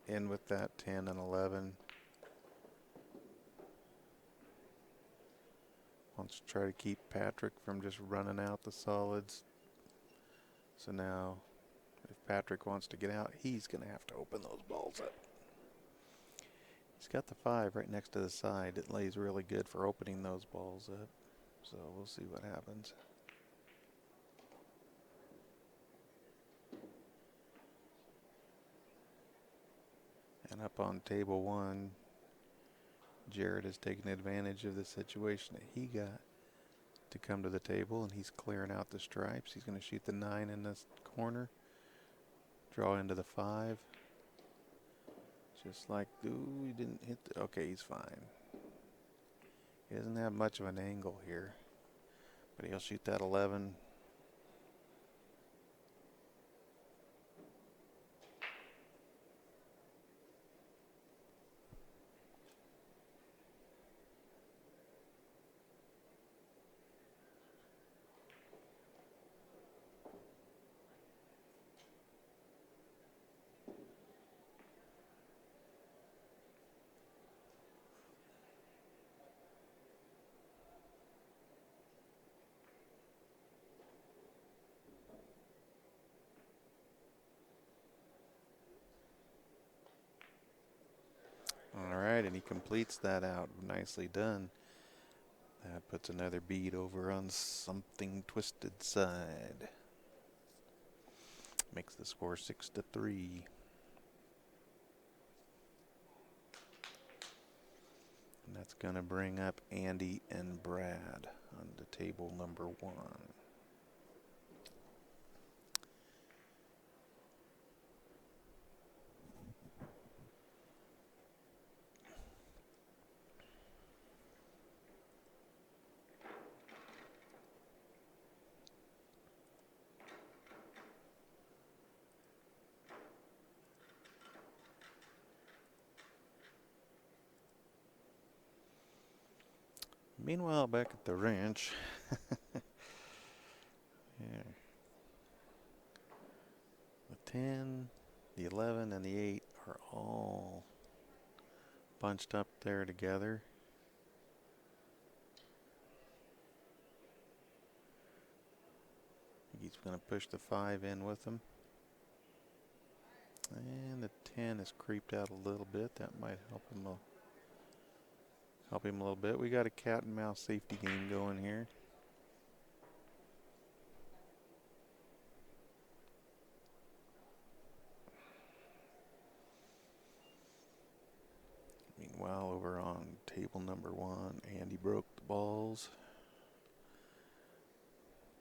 in with that 10 and 11. Wants to try to keep Patrick from just running out the solids. So now, if Patrick wants to get out, he's going to have to open those balls up. He's got the 5 right next to the side. It lays really good for opening those balls up. So we'll see what happens. And up on table 1, Jared has taken advantage of the situation that he got to come to the table, and he's clearing out the stripes. He's going to shoot the 9 in this corner, draw into the 5. Just like, ooh, he didn't hit the, okay, he's fine. He doesn't have much of an angle here, but he'll shoot that 11. All right, and he completes that out. Nicely done. That puts another bead over on something twisted side. Makes the score 6-3. And that's going to bring up Andy and Brad on the table number 1. Meanwhile, back at the ranch, yeah. The 10, the 11, and the 8 are all bunched up there together. He's going to push the 5 in with him. And the 10 has creeped out a little bit. That might help him a little bit. We got a cat and mouse safety game going here. Meanwhile, over on table number 1, Andy broke the balls.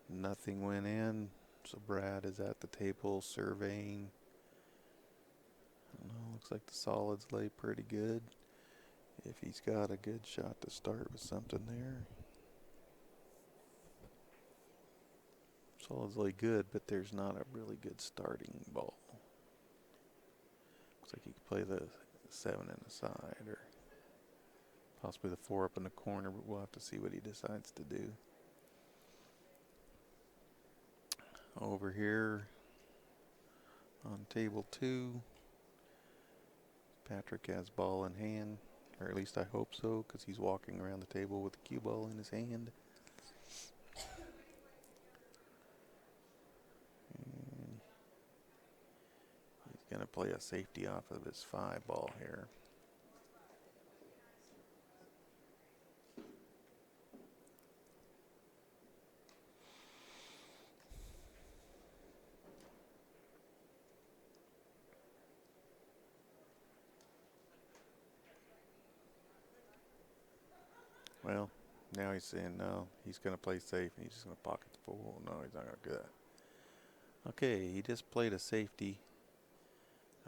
Nothing went in, so Brad is at the table surveying. I don't know, looks like the solids lay pretty good. If he's got a good shot to start with something there. Solids lay good, but there's not a really good starting ball. Looks like he could play the 7 in the side, or possibly the 4 up in the corner, but we'll have to see what he decides to do. Over here on table 2, Patrick has ball in hand, or at least I hope so, because he's walking around the table with the cue ball in his hand. And he's going to play a safety off of his 5 ball here. Well, now he's saying no. He's going to play safe, and he's just going to pocket the 4. No, he's not going to do that. Okay, he just played a safety.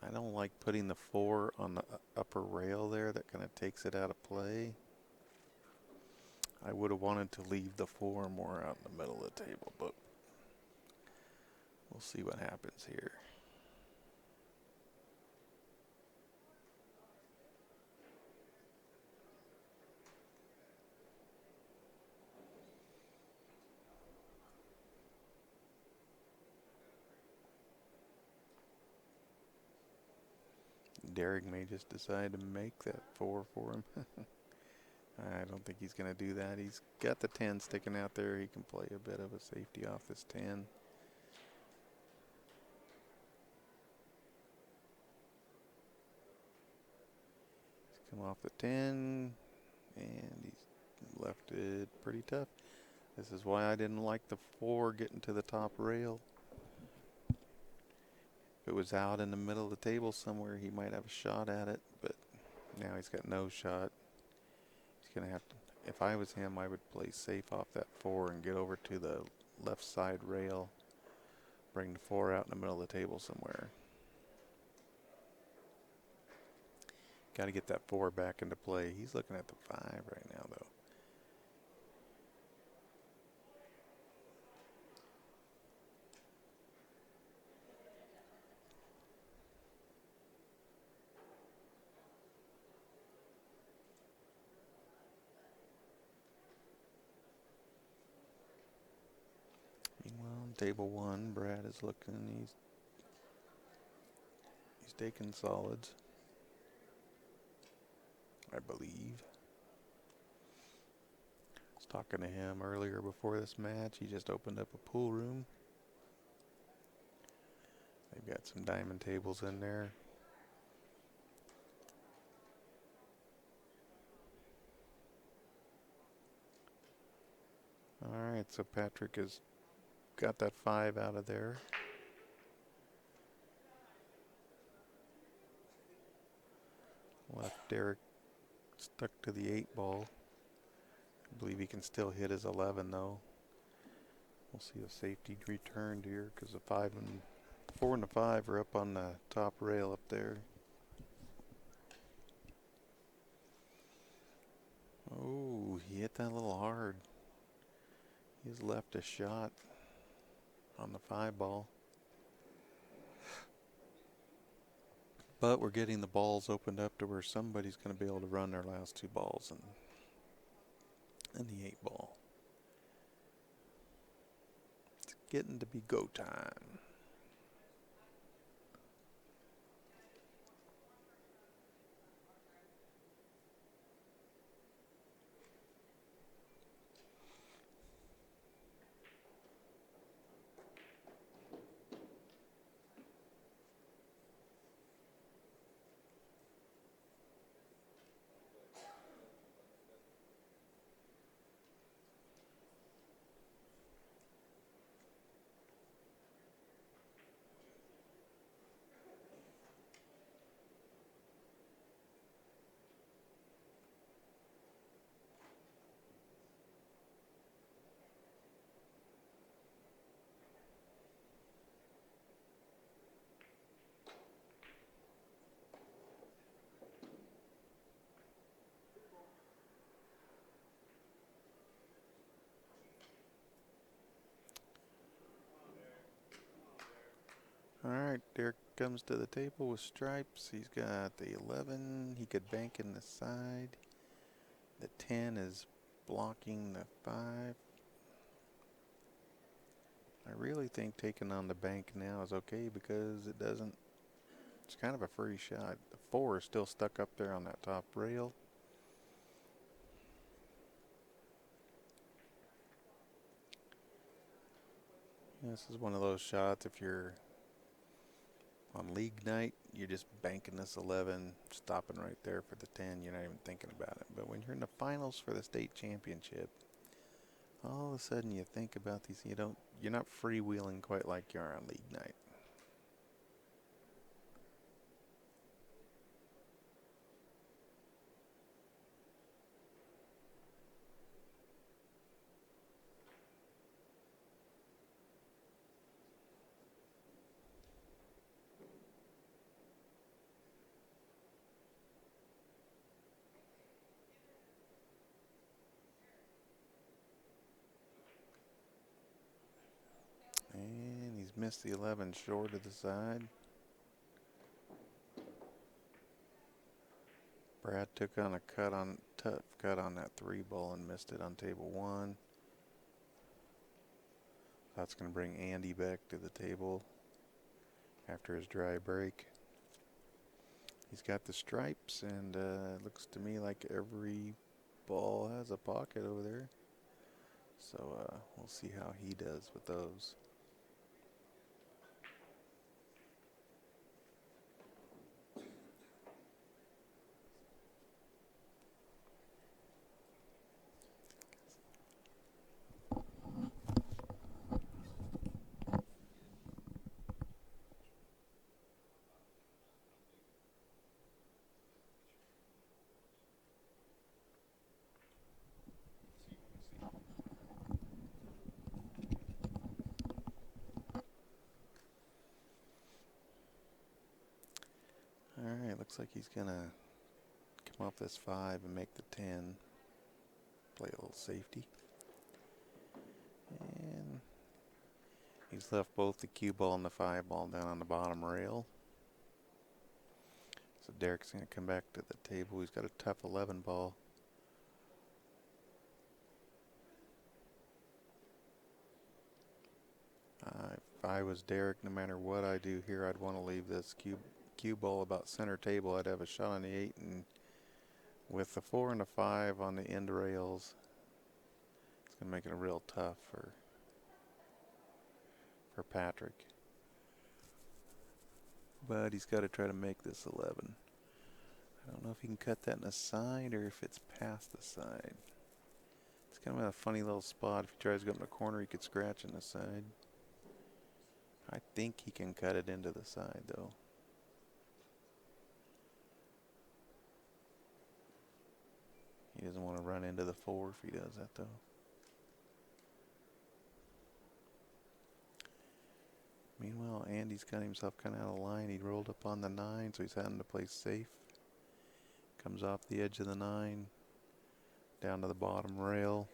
I don't like putting the 4 on the upper rail there. That kind of takes it out of play. I would have wanted to leave the 4 more out in the middle of the table, but we'll see what happens here. Derek may just decide to make that 4 for him. I don't think he's going to do that. He's got the 10 sticking out there. He can play a bit of a safety off this 10. He's come off the 10, and he's left it pretty tough. This is why I didn't like the 4 getting to the top rail. If it was out in the middle of the table somewhere, he might have a shot at it, but now he's got no shot. He's going to have to, if I was him, I would play safe off that 4 and get over to the left side rail. Bring the 4 out in the middle of the table somewhere. Got to get that 4 back into play. He's looking at the 5 right now, though. Meanwhile, on table 1, Brad is looking. He's taking solids, I believe. I was talking to him earlier before this match. He just opened up a pool room. They've got some diamond tables in there. All right, so Patrick has got that 5 out of there. Left Derek stuck to the 8 ball. I believe he can still hit his 11 though. We'll see a safety returned here because the 4 and the 5 are up on the top rail up there. Oh, he hit that a little hard. He's left a shot on the 5 ball. But we're getting the balls opened up to where somebody's going to be able to run their last 2 balls and the 8 ball. It's getting to be go time. All right, Derek comes to the table with stripes. He's got the 11. He could bank in the side. The 10 is blocking the 5. I really think taking on the bank now is okay because it's kind of a free shot. The 4 is still stuck up there on that top rail. This is one of those shots if you're on league night, you're just banking this 11, stopping right there for the 10. You're not even thinking about it. But when you're in the finals for the state championship, all of a sudden you think about these. You're not freewheeling quite like you are on league night. missed the 11 short of the side. Brad took on a tough cut on that 3 ball and missed it on table 1. That's going to bring Andy back to the table after his dry break. He's got the stripes, and it looks to me like every ball has a pocket over there. So we'll see how he does with those. Alright, looks like he's going to come off this 5 and make the 10. Play a little safety. And he's left both the cue ball and the 5 ball down on the bottom rail. So Derek's going to come back to the table. He's got a tough 11 ball. If I was Derek, no matter what I do here, I'd want to leave this cue ball about center table. I'd have a shot on the 8, and with the 4 and the 5 on the end rails, it's going to make it real tough for Patrick. But he's got to try to make this 11. I don't know if he can cut that in the side or if it's past the side. It's kind of a funny little spot. If he tries to go up in the corner, he could scratch in the side. I think he can cut it into the side, though. He doesn't want to run into the 4 if he does that, though. Meanwhile, Andy's got himself kind of out of line. He rolled up on the 9, so he's having to play safe. Comes off the edge of the 9, down to the bottom rail.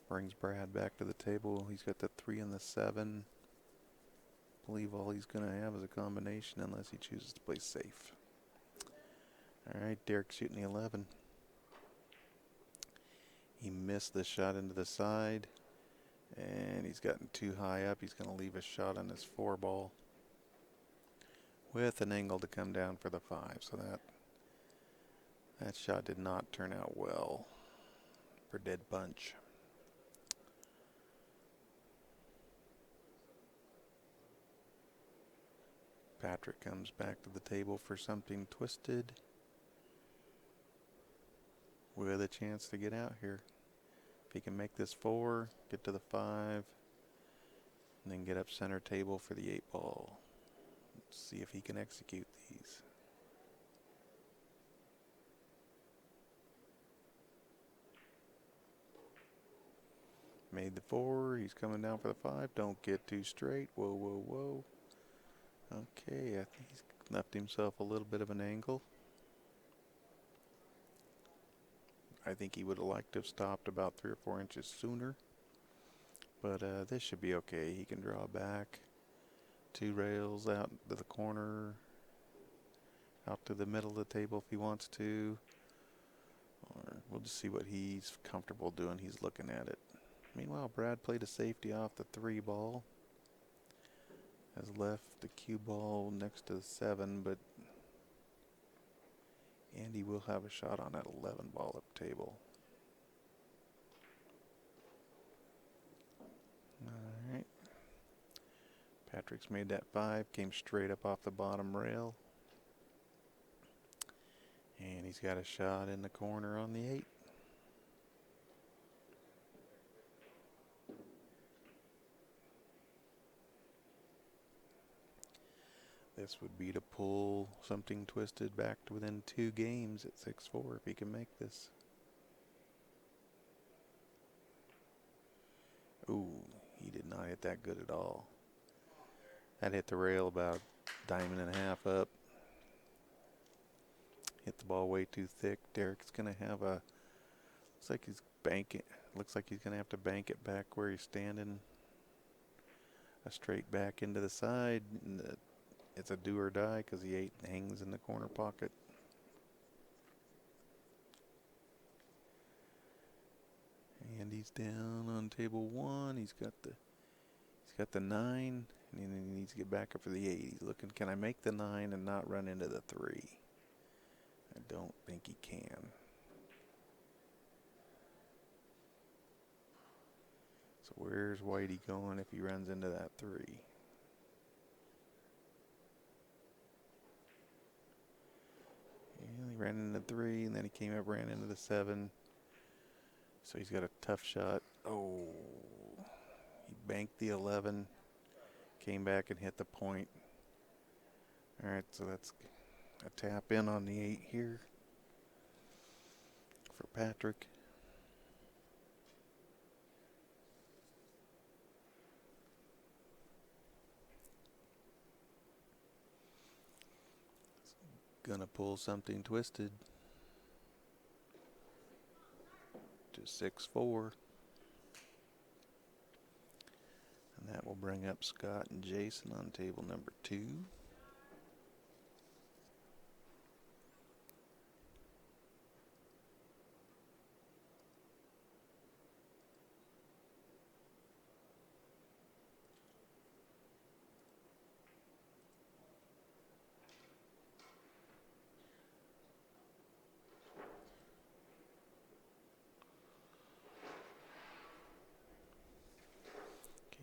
Brings Brad back to the table. He's got the 3 and the 7. I believe all he's going to have is a combination unless he chooses to play safe. All right, Derek shooting the 11. He missed the shot into the side, and he's gotten too high up. He's going to leave a shot on his 4 ball with an angle to come down for the 5. So that shot did not turn out well for Dead Bunch. Patrick comes back to the table for something twisted with a chance to get out here. If he can make this 4, get to the 5, and then get up center table for the 8 ball. Let's see if he can execute these. Made the 4, he's coming down for the 5. Don't get too straight. Whoa, whoa, whoa. Okay, I think he's left himself a little bit of an angle. I think he would have liked to have stopped about 3 or 4 inches sooner. But this should be okay. He can draw back 2 rails out to the corner, out to the middle of the table if he wants to. Or we'll just see what he's comfortable doing. He's looking at it. Meanwhile, Brad played a safety off the 3 ball. Has left the cue ball next to the 7, but Andy will have a shot on that 11 ball up table. All right. Patrick's made that 5, came straight up off the bottom rail. And he's got a shot in the corner on the 8. This would be to pull something twisted back to within 2 games at 6-4 if he can make this. Ooh, he did not hit that good at all. That hit the rail about a diamond and a half up. Hit the ball way too thick. Derek's going to have a, looks like he's banking, looks like he's going to have to bank it back where he's standing. a straight back into the side. And it's a do or die because the 8 hangs in the corner pocket. And he's down on table 1. He's got the 9, and then he needs to get back up for the 8. He's looking, can I make the 9 and not run into the 3? I don't think he can. So where's Whitey going if he runs into that 3? Yeah, he ran into 3, and then he came up, ran into the 7. So he's got a tough shot. Oh, he banked the 11, came back and hit the point. All right, so that's a tap in on the 8 here for Patrick. Gonna pull something twisted to 6-4. And that will bring up Scott and Jason on table number 2.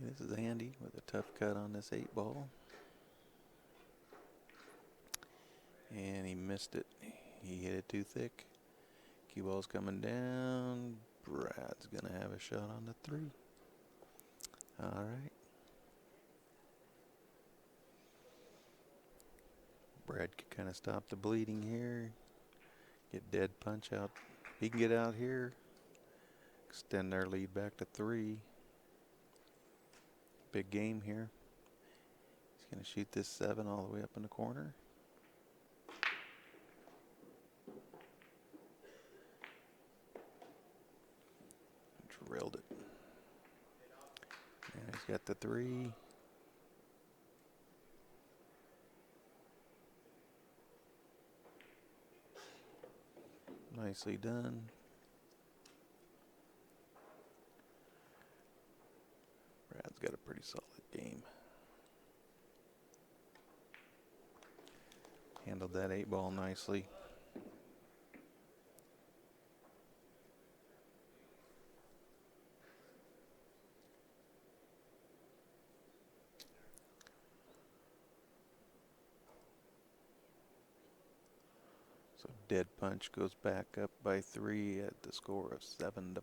This is Andy with a tough cut on this 8 ball. And he missed it. He hit it too thick. Cue ball's coming down. Brad's going to have a shot on the 3. All right. Brad could kind of stop the bleeding here. Get dead punch out. He can get out here. Extend their lead back to 3. Big game here. He's going to shoot this 7 all the way up in the corner. Drilled it. And he's got the 3. Nicely done. Brad's got a pretty solid game. Handled that 8 ball nicely. So dead punch goes back up by 3 at the score of 7-4.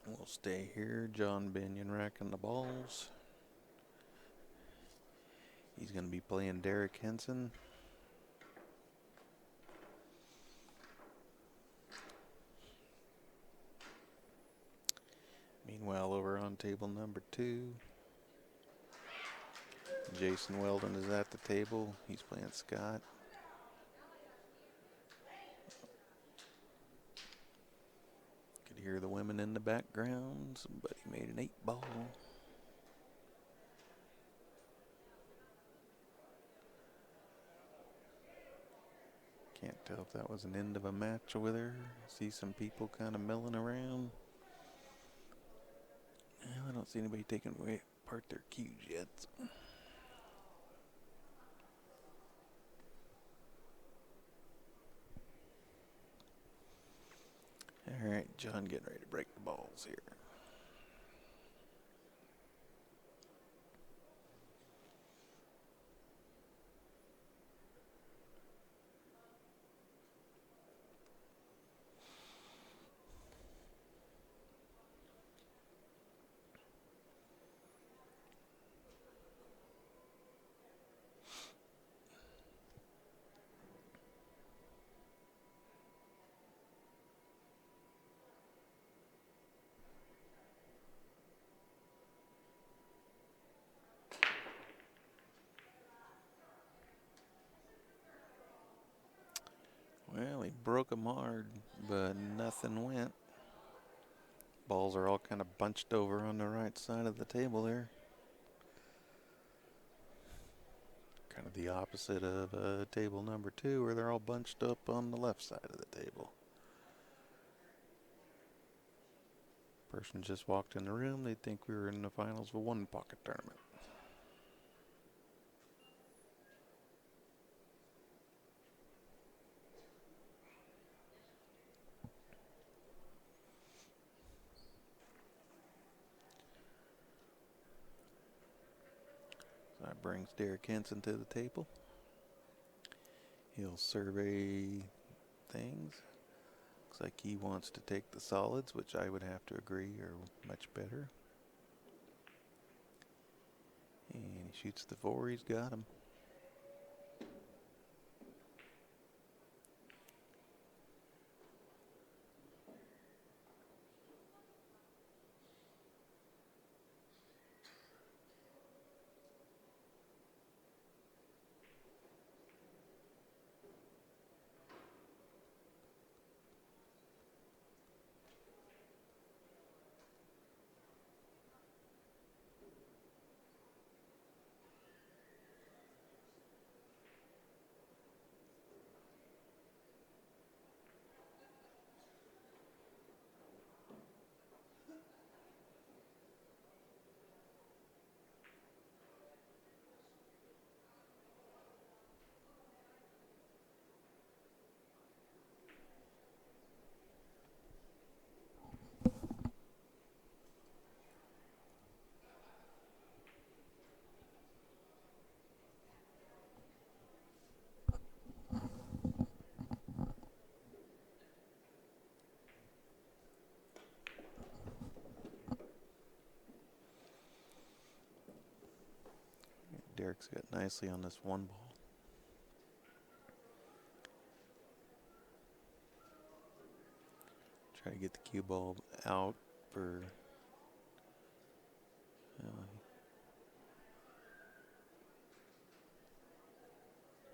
We'll stay here. John Binion racking the balls. He's going to be playing Derek Henson. Meanwhile, over on table number 2, Jason Weldon is at the table. He's playing Scott. Could hear the women in the background. Somebody made an 8 ball. Can't tell if that was an end of a match over there. See some people kind of milling around. I don't see anybody taking away apart their cues yet. All right, John getting ready to break the balls here. broke them hard, but nothing went. Balls are all kind of bunched over on the right side of the table there. Kind of the opposite of table number 2, where they're all bunched up on the left side of the table. Person just walked in the room, they'd think we were in the finals of a one pocket tournament. So that brings Derek Henson to the table. He'll survey things. Looks like he wants to take the solids, which I would have to agree are much better. And he shoots the 4, he's got him. Derek's got nicely on this one ball. Try to get the cue ball out for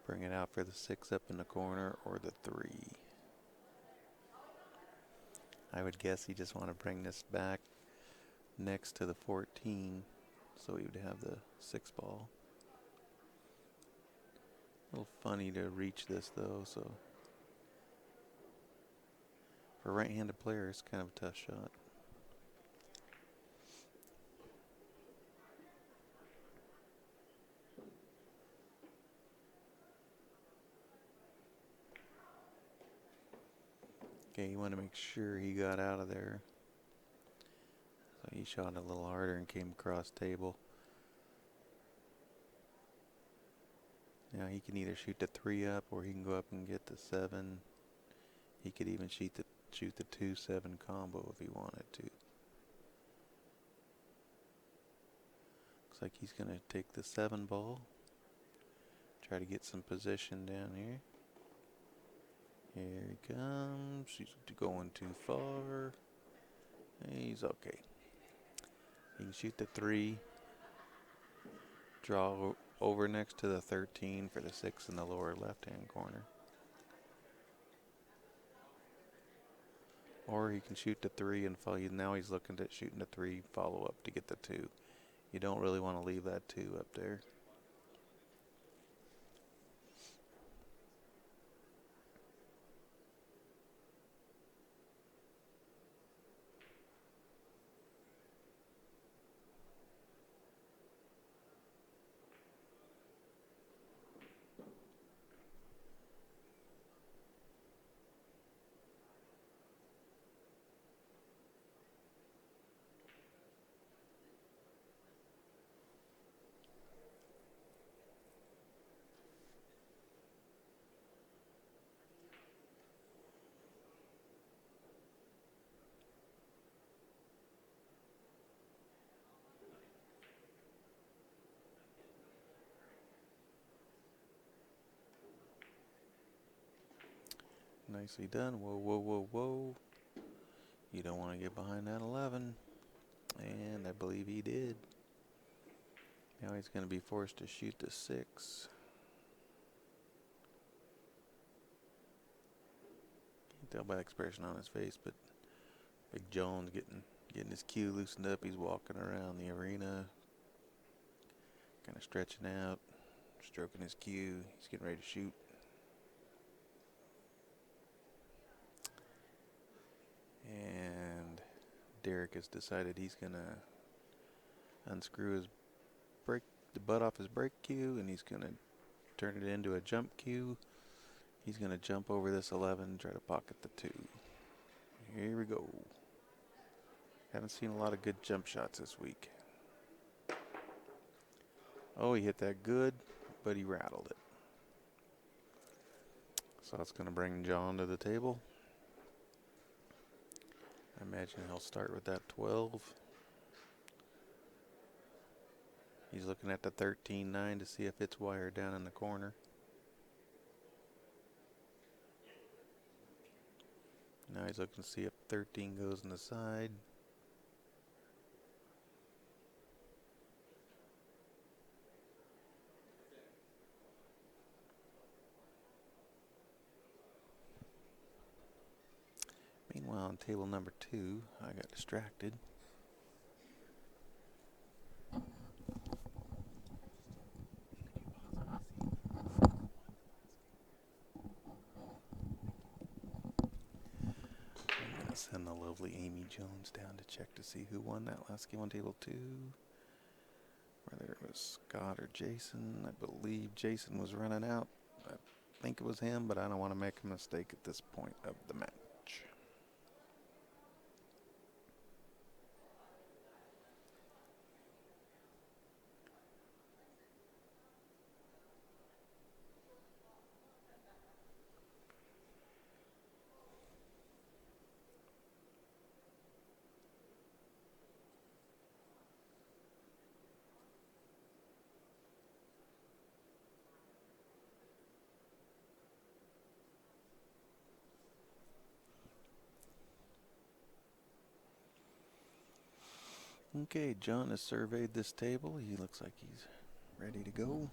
bring it out for the 6 up in the corner or the 3. I would guess he just want to bring this back next to the 14 so he would have the 6 ball. A little funny to reach this though, so for a right-handed player it's kind of a tough shot. Okay, you want to make sure he got out of there. So he shot a little harder and came across table. Now he can either shoot the 3 up or he can go up and get the 7. He could even shoot the 2-7 combo if he wanted to. Looks like he's going to take the 7 ball. Try to get some position down here. Here he comes. He's going too far. He's okay. He can shoot the 3. Draw over next to the 13 for the 6 in the lower left-hand corner. Or he can shoot the 3 and follow. Now he's looking at shooting the 3 follow up to get the 2. You don't really want to leave that 2 up there. Nicely done. Whoa, whoa, whoa, whoa. You don't want to get behind that 11. And I believe he did. Now he's going to be forced to shoot the 6. Tell by the expression on his face, but Big Jones getting his cue loosened up. He's walking around the arena, kind of stretching out, stroking his cue. He's getting ready to shoot. And Derek has decided he's going to unscrew his the butt off his break cue, and he's going to turn it into a jump cue. He's going to jump over this 11, try to pocket the 2. Here we go. Haven't seen a lot of good jump shots this week. Oh, he hit that good, but he rattled it. So that's going to bring John to the table. I imagine he'll start with that 12. He's looking at the 13-9 to see if it's wired down in the corner. Now he's looking to see if 13 goes in the side. Meanwhile, on table number 2, I got distracted. I'm going to send the lovely Amy Jones down to check to see who won that last game on table 2. Whether it was Scott or Jason. I believe Jason was running out. I think it was him, but I don't want to make a mistake at this point of the match. Okay, John has surveyed this table. He looks like he's ready to go.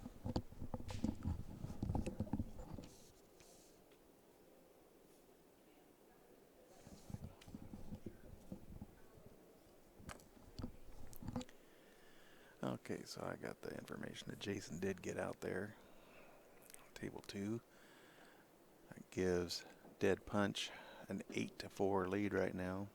Okay, so I got the information that Jason did get out there. Table 2. That gives Dead Punch an 8-4 lead right now.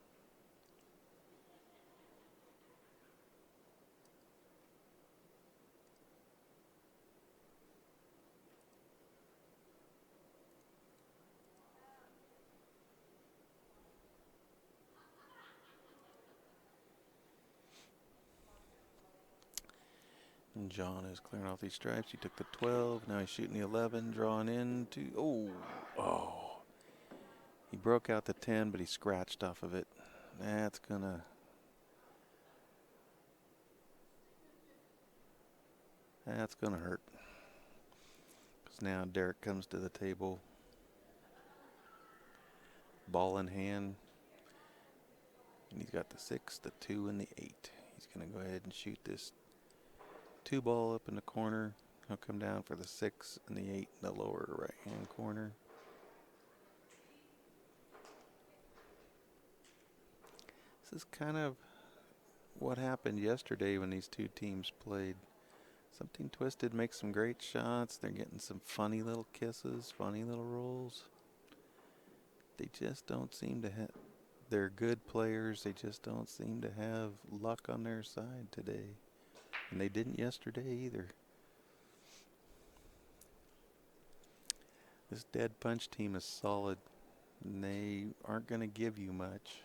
And John is clearing off these stripes. He took the 12. Now he's shooting the 11, drawing into. Oh. He broke out the 10, but he scratched off of it. That's gonna hurt. Because now Derek comes to the table, ball in hand, and he's got the 6, the 2, and the 8. He's gonna go ahead and shoot this 2 ball up in the corner. He'll come down for the 6 and the 8 in the lower right-hand corner. This is kind of what happened yesterday when these two teams played. Something Twisted makes some great shots. They're getting some funny little kisses, funny little rolls. They just don't seem to have. They're good players. They just don't seem to have luck on their side today. And they didn't yesterday either. This Dead Punch team is solid. And they aren't going to give you much.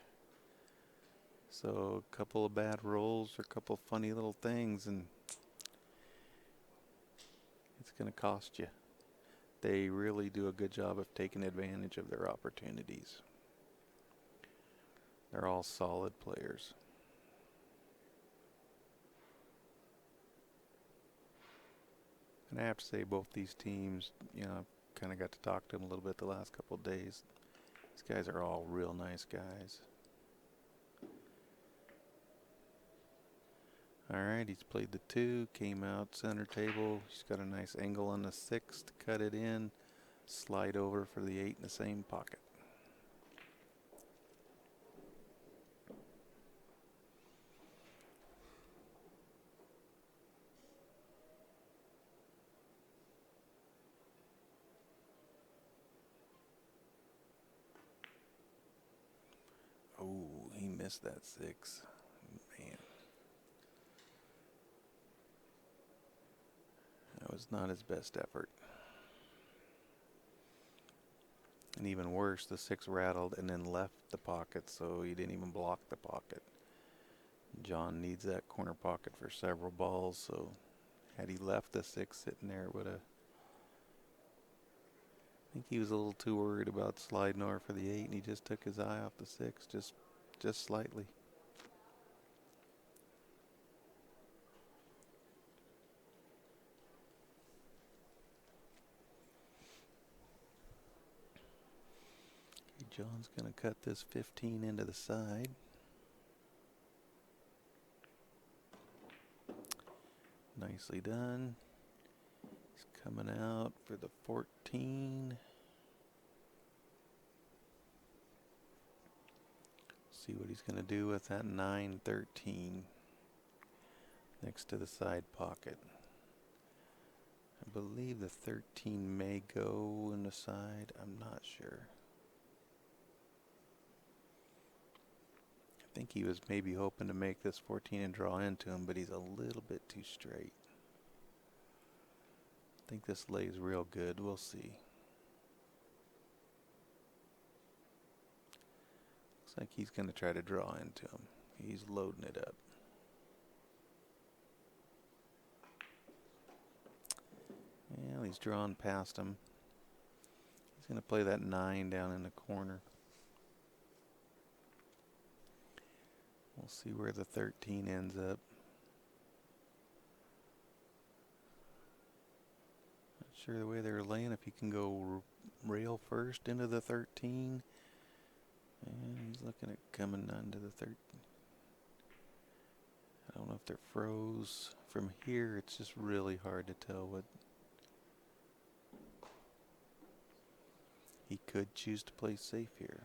So a couple of bad rolls or a couple of funny little things, and it's going to cost you. They really do a good job of taking advantage of their opportunities. They're all solid players. And I have to say, both these teams, I've kind of got to talk to them a little bit the last couple of days. These guys are all real nice guys. All right, he's played the 2, came out center table. He's got a nice angle on the 6 to cut it in, slide over for the 8 in the same pocket. missed that 6. Man. That was not his best effort. And even worse, the 6 rattled and then left the pocket, so he didn't even block the pocket. John needs that corner pocket for several balls, so had he left the 6 sitting there, it would have... I think he was a little too worried about sliding over for the 8, and he just took his eye off the 6, just slightly. John's going to cut this 15 into the side. Nicely done. He's coming out for the 14. See what he's going to do with that 9-13 next to the side pocket. I believe the 13 may go in the side. I'm not sure. I think he was maybe hoping to make this 14 and draw into him, but he's a little bit too straight. I think this lays real good. We'll see. Looks like he's going to try to draw into him. He's loading it up. Well, he's drawn past him. He's going to play that 9 down in the corner. We'll see where the 13 ends up. Not sure the way they're laying, if he can go rail first into the 13. And he's looking at coming onto the 13. I don't know if they're froze. From here, it's just really hard to tell what... He could choose to play safe here.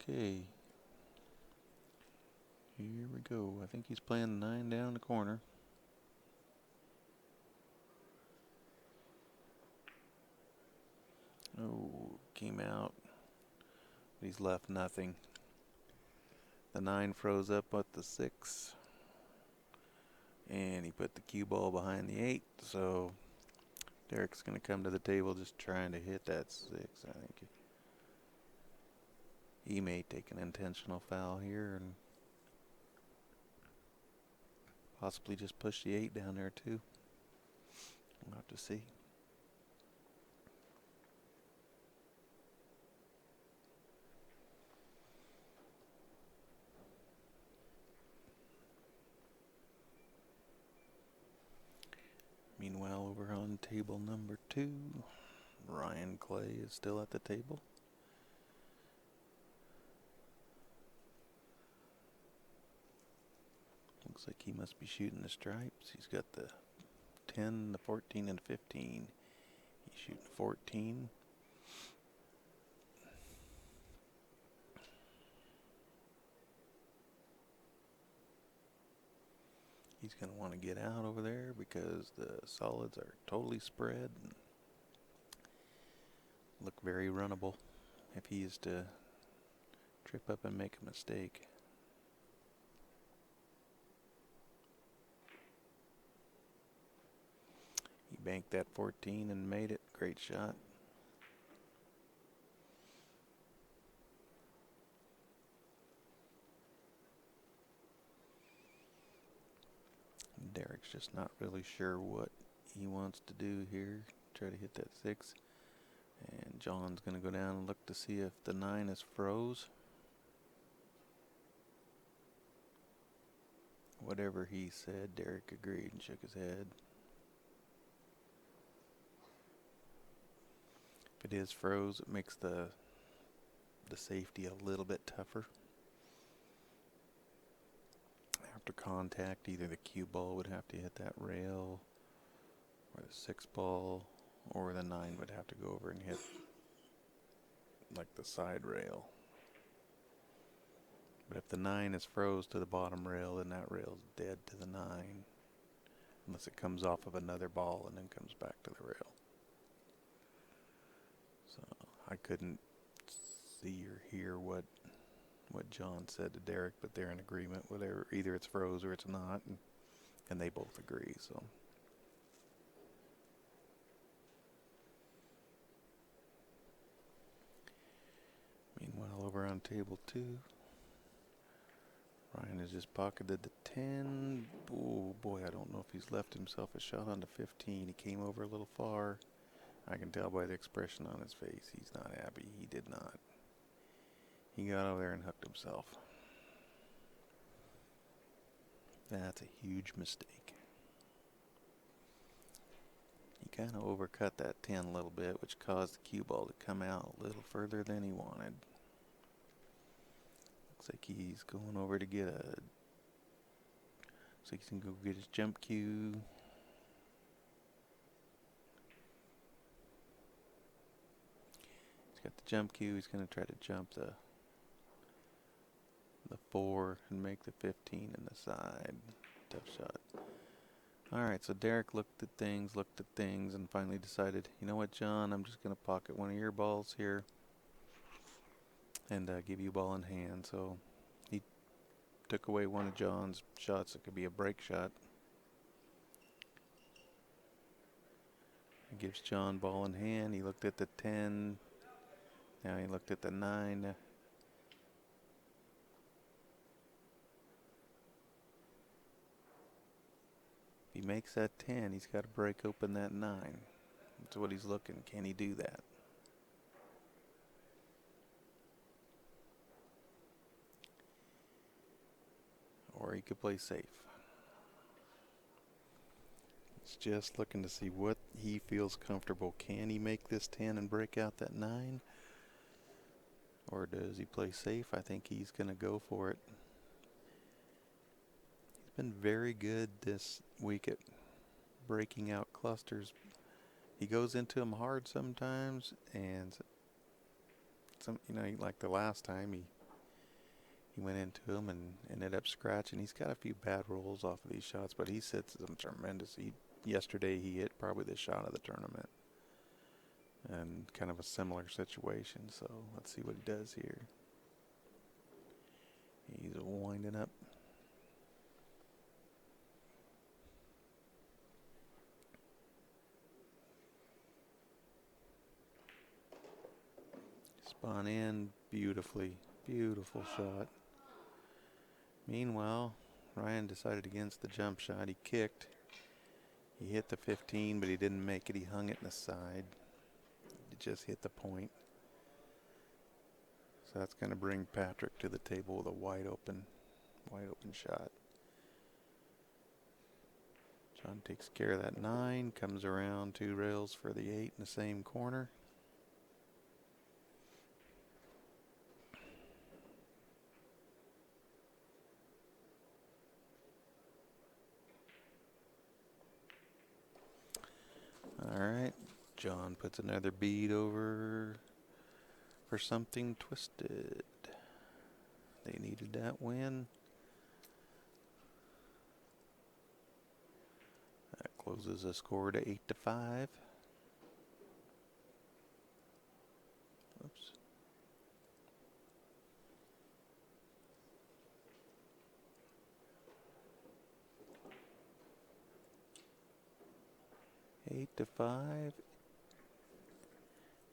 Okay. Here we go. I think he's playing 9 down the corner. Oh, came out. But he's left nothing. The 9 froze up with the 6. And he put the cue ball behind the 8. So Derek's going to come to the table just trying to hit that 6, I think. He may take an intentional foul here and possibly just push the 8 down there too. We'll have to see. Meanwhile, over on table number 2, Ryan Clay is still at the table. Looks like he must be shooting the stripes. He's got the 10, the 14, and 15. He's shooting 14. He's going to want to get out over there because the solids are totally spread and look very runnable if he is to trip up and make a mistake. He banked that 14 and made it. Great shot. Derek's just not really sure what he wants to do here. Try to hit that 6. And John's going to go down and look to see if the 9 is froze. Whatever he said, Derek agreed and shook his head. If it is froze, it makes the safety a little bit tougher. after contact, either the cue ball would have to hit that rail, or the 6 ball, or the 9 would have to go over and hit like the side rail. But if the 9 is froze to the bottom rail, then that rail's dead to the 9, unless it comes off of another ball and then comes back to the rail. So I couldn't see or hear what John said to Derek, but they're in agreement with either it's froze or it's not, and they both agree. So meanwhile, over on table 2, Ryan has just pocketed the 10. Oh boy, I don't know if he's left himself a shot on the 15. He came over a little far. I can tell by the expression on his face. He's not happy. He did not. He got over there and hooked himself. That's a huge mistake. He kind of overcut that 10 a little bit, which caused the cue ball to come out a little further than he wanted. Looks like he's going over to get a... Looks like he's going to go get his jump cue. He's got the jump cue. He's going to try to jump the 4 and make the 15 in the side. Tough shot. Alright, so Derek looked at things, and finally decided, you know what, John, I'm just going to pocket one of your balls here and give you a ball in hand. So he took away one of John's shots. It could be a break shot. He gives John ball in hand. He looked at the 10. Now he looked at the 9. If he makes that 10, he's got to break open that 9. That's what he's looking. Can he do that? Or he could play safe. He's just looking to see what he feels comfortable. Can he make this 10 and break out that 9? Or does he play safe? I think he's going to go for it. He's been very good this week at breaking out clusters. He goes into them hard sometimes, and like the last time he went into them and ended up scratching. He's got a few bad rolls off of these shots, but he sits them tremendous. Yesterday he hit probably the shot of the tournament, and kind of a similar situation. So let's see what he does here. He's winding up. Spun in beautifully. Beautiful shot. Meanwhile, Ryan decided against the jump shot. He kicked. He hit the 15, but he didn't make it. He hung it in the side. It just hit the point. So that's going to bring Patrick to the table with a wide open shot. John takes care of that 9, comes around 2 rails for the 8 in the same corner. Alright, John puts another bead over for something twisted. They needed that win. That closes the score to 8-5. Oops. Eight to 5,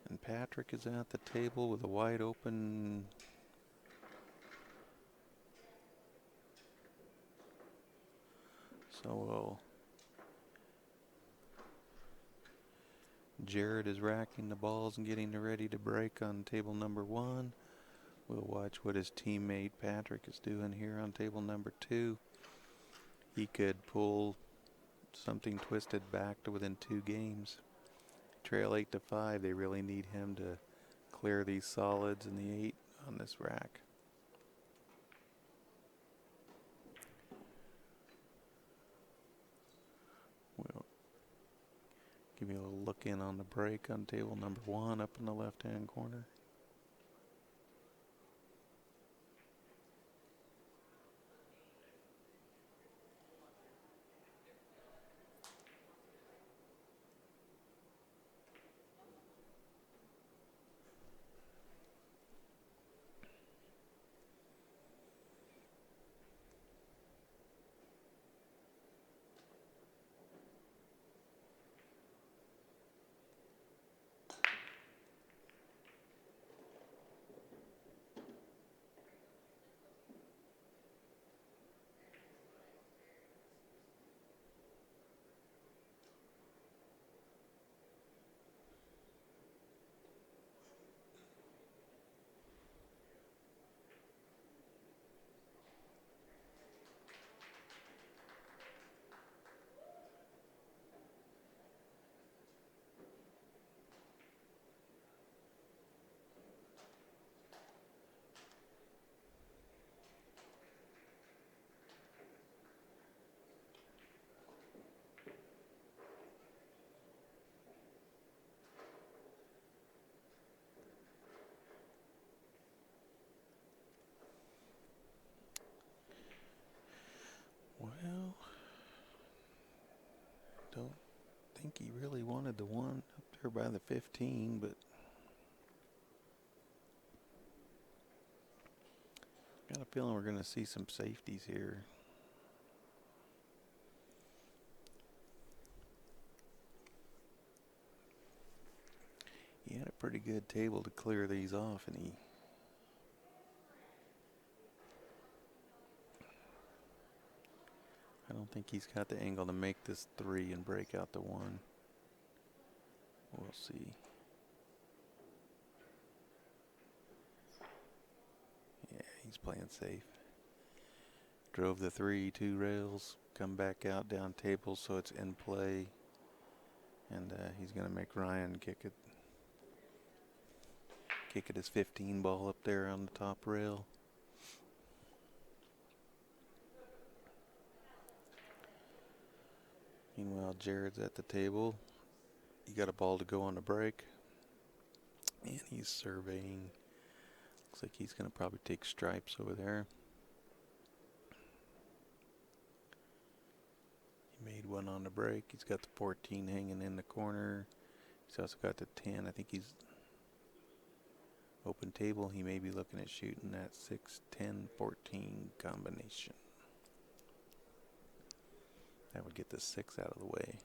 and Patrick is at the table with a wide open. So Jared is racking the balls and getting ready to break on table number 1. We'll watch what his teammate Patrick is doing here on table number 2. He could pull something twisted back to within 2 games. Trail 8-5. They really need him to clear these solids in the 8 on this rack. Give you a little look in on the break on table number 1 up in the left-hand corner. Well, don't think he really wanted the one up there by the 15, but got a feeling we're going to see some safeties here. He had a pretty good table to clear these off, and I don't think he's got the angle to make this 3 and break out the 1. We'll see. Yeah, he's playing safe. Drove the 3, 2 rails, come back out down table, so it's in play. And he's going to make Ryan kick it. Kick at his 15 ball up there on the top rail. Meanwhile, Jared's at the table. He got a ball to go on the break. And he's surveying. Looks like he's going to probably take stripes over there. He made one on the break. He's got the 14 hanging in the corner. He's also got the 10. I think he's open table. He may be looking at shooting that 6, 10, 14 combination. That would get the 6 out of the way.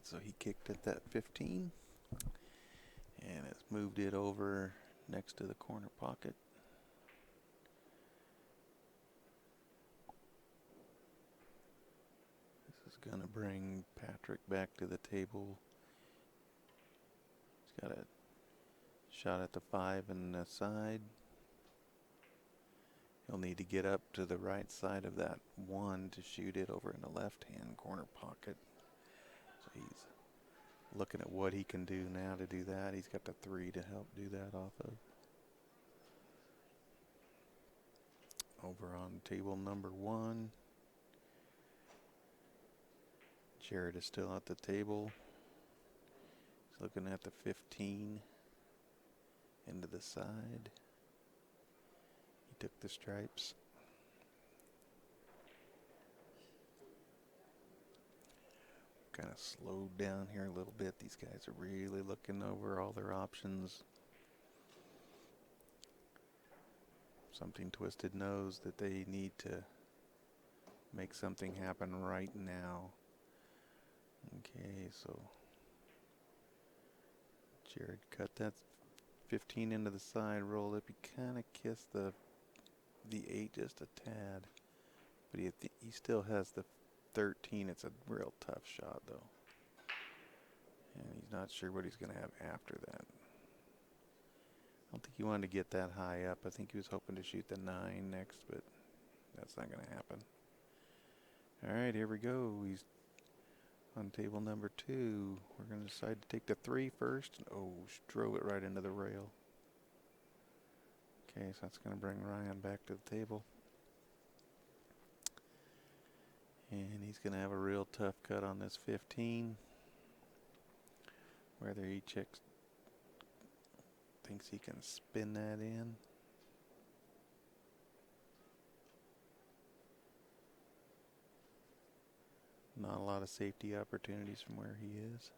right, so he kicked at that 15 and has moved it over next to the corner pocket. This is going to bring Patrick back to the table. He's got a shot at the 5 and the side. He'll need to get up to the right side of that 1 to shoot it over in the left-hand corner pocket. So he's looking at what he can do now to do that. He's got the 3 to help do that off of. Over on table number 1, Jared is still at the table. He's looking at the 15 into the side. He took the stripes. Kind of slowed down here a little bit. These guys are really looking over all their options. Something Twisted knows that they need to make something happen right now. Okay, so Jared cut that 15 into the side, rolled up. He kind of kissed the 8 just a tad, but he still has the 13. It's a real tough shot though, and he's not sure what he's going to have after that. I don't think he wanted to get that high up. I think he was hoping to shoot the 9 next, but that's not going to happen. All right, here we go. He's on table number 2. We're going to decide to take the 3 first. Oh, drove it right into the rail. Okay, so that's going to bring Ryan back to the table. And he's going to have a real tough cut on this 15. Whether he thinks he can spin that in. Not a lot of safety opportunities from where he is.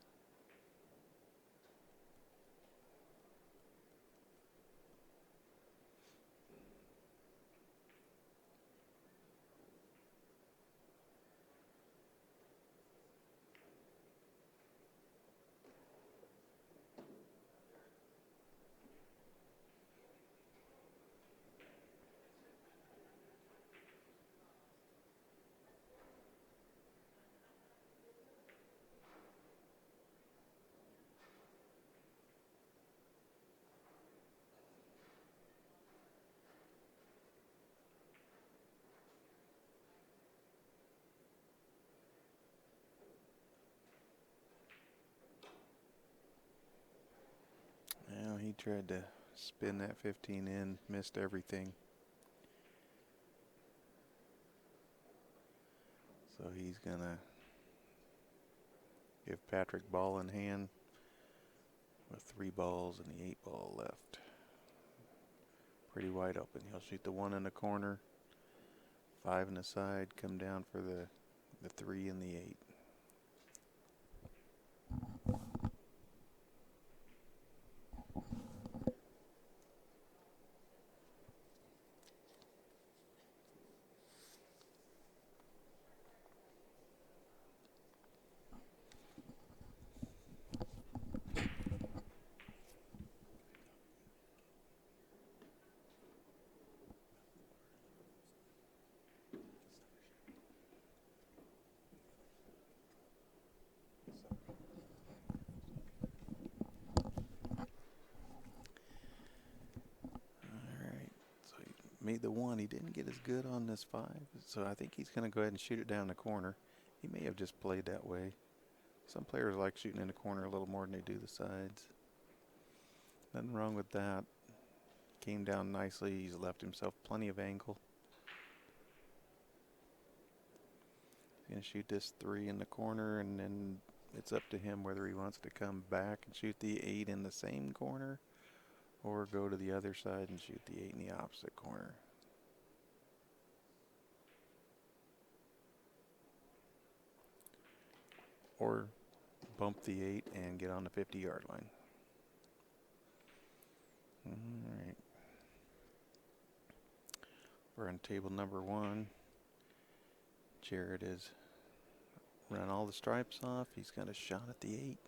Well, he tried to spin that 15 in, missed everything. So he's going to give Patrick ball in hand with 3 balls and the 8 ball left. Pretty wide open. He'll shoot the 1 in the corner, 5 in the side, come down for the 3 and the 8. Made the 1. He didn't get as good on this 5, so I think he's going to go ahead and shoot it down the corner. He may have just played that way. Some players like shooting in the corner a little more than they do the sides. Nothing wrong with that. Came down nicely. He's left himself plenty of angle. He's going to shoot this 3 in the corner, and then it's up to him whether he wants to come back and shoot the 8 in the same corner, or go to the other side and shoot the 8 in the opposite corner. Or bump the 8 and get on the 50-yard line. All right. We're on table number 1. Jared is run all the stripes off. He's got a shot at the 8.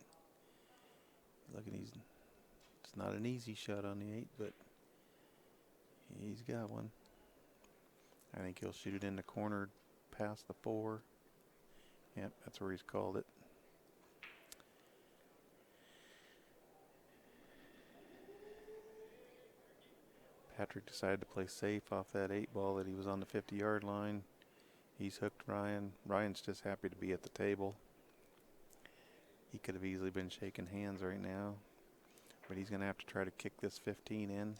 Look at it's not an easy shot on the 8, but he's got one. I think he'll shoot it in the corner past the 4. Yep, that's where he's called it. Patrick decided to play safe off that 8 ball that he was on the 50-yard line. He's hooked Ryan. Ryan's just happy to be at the table. He could have easily been shaking hands right now, but he's going to have to try to kick this 15 in.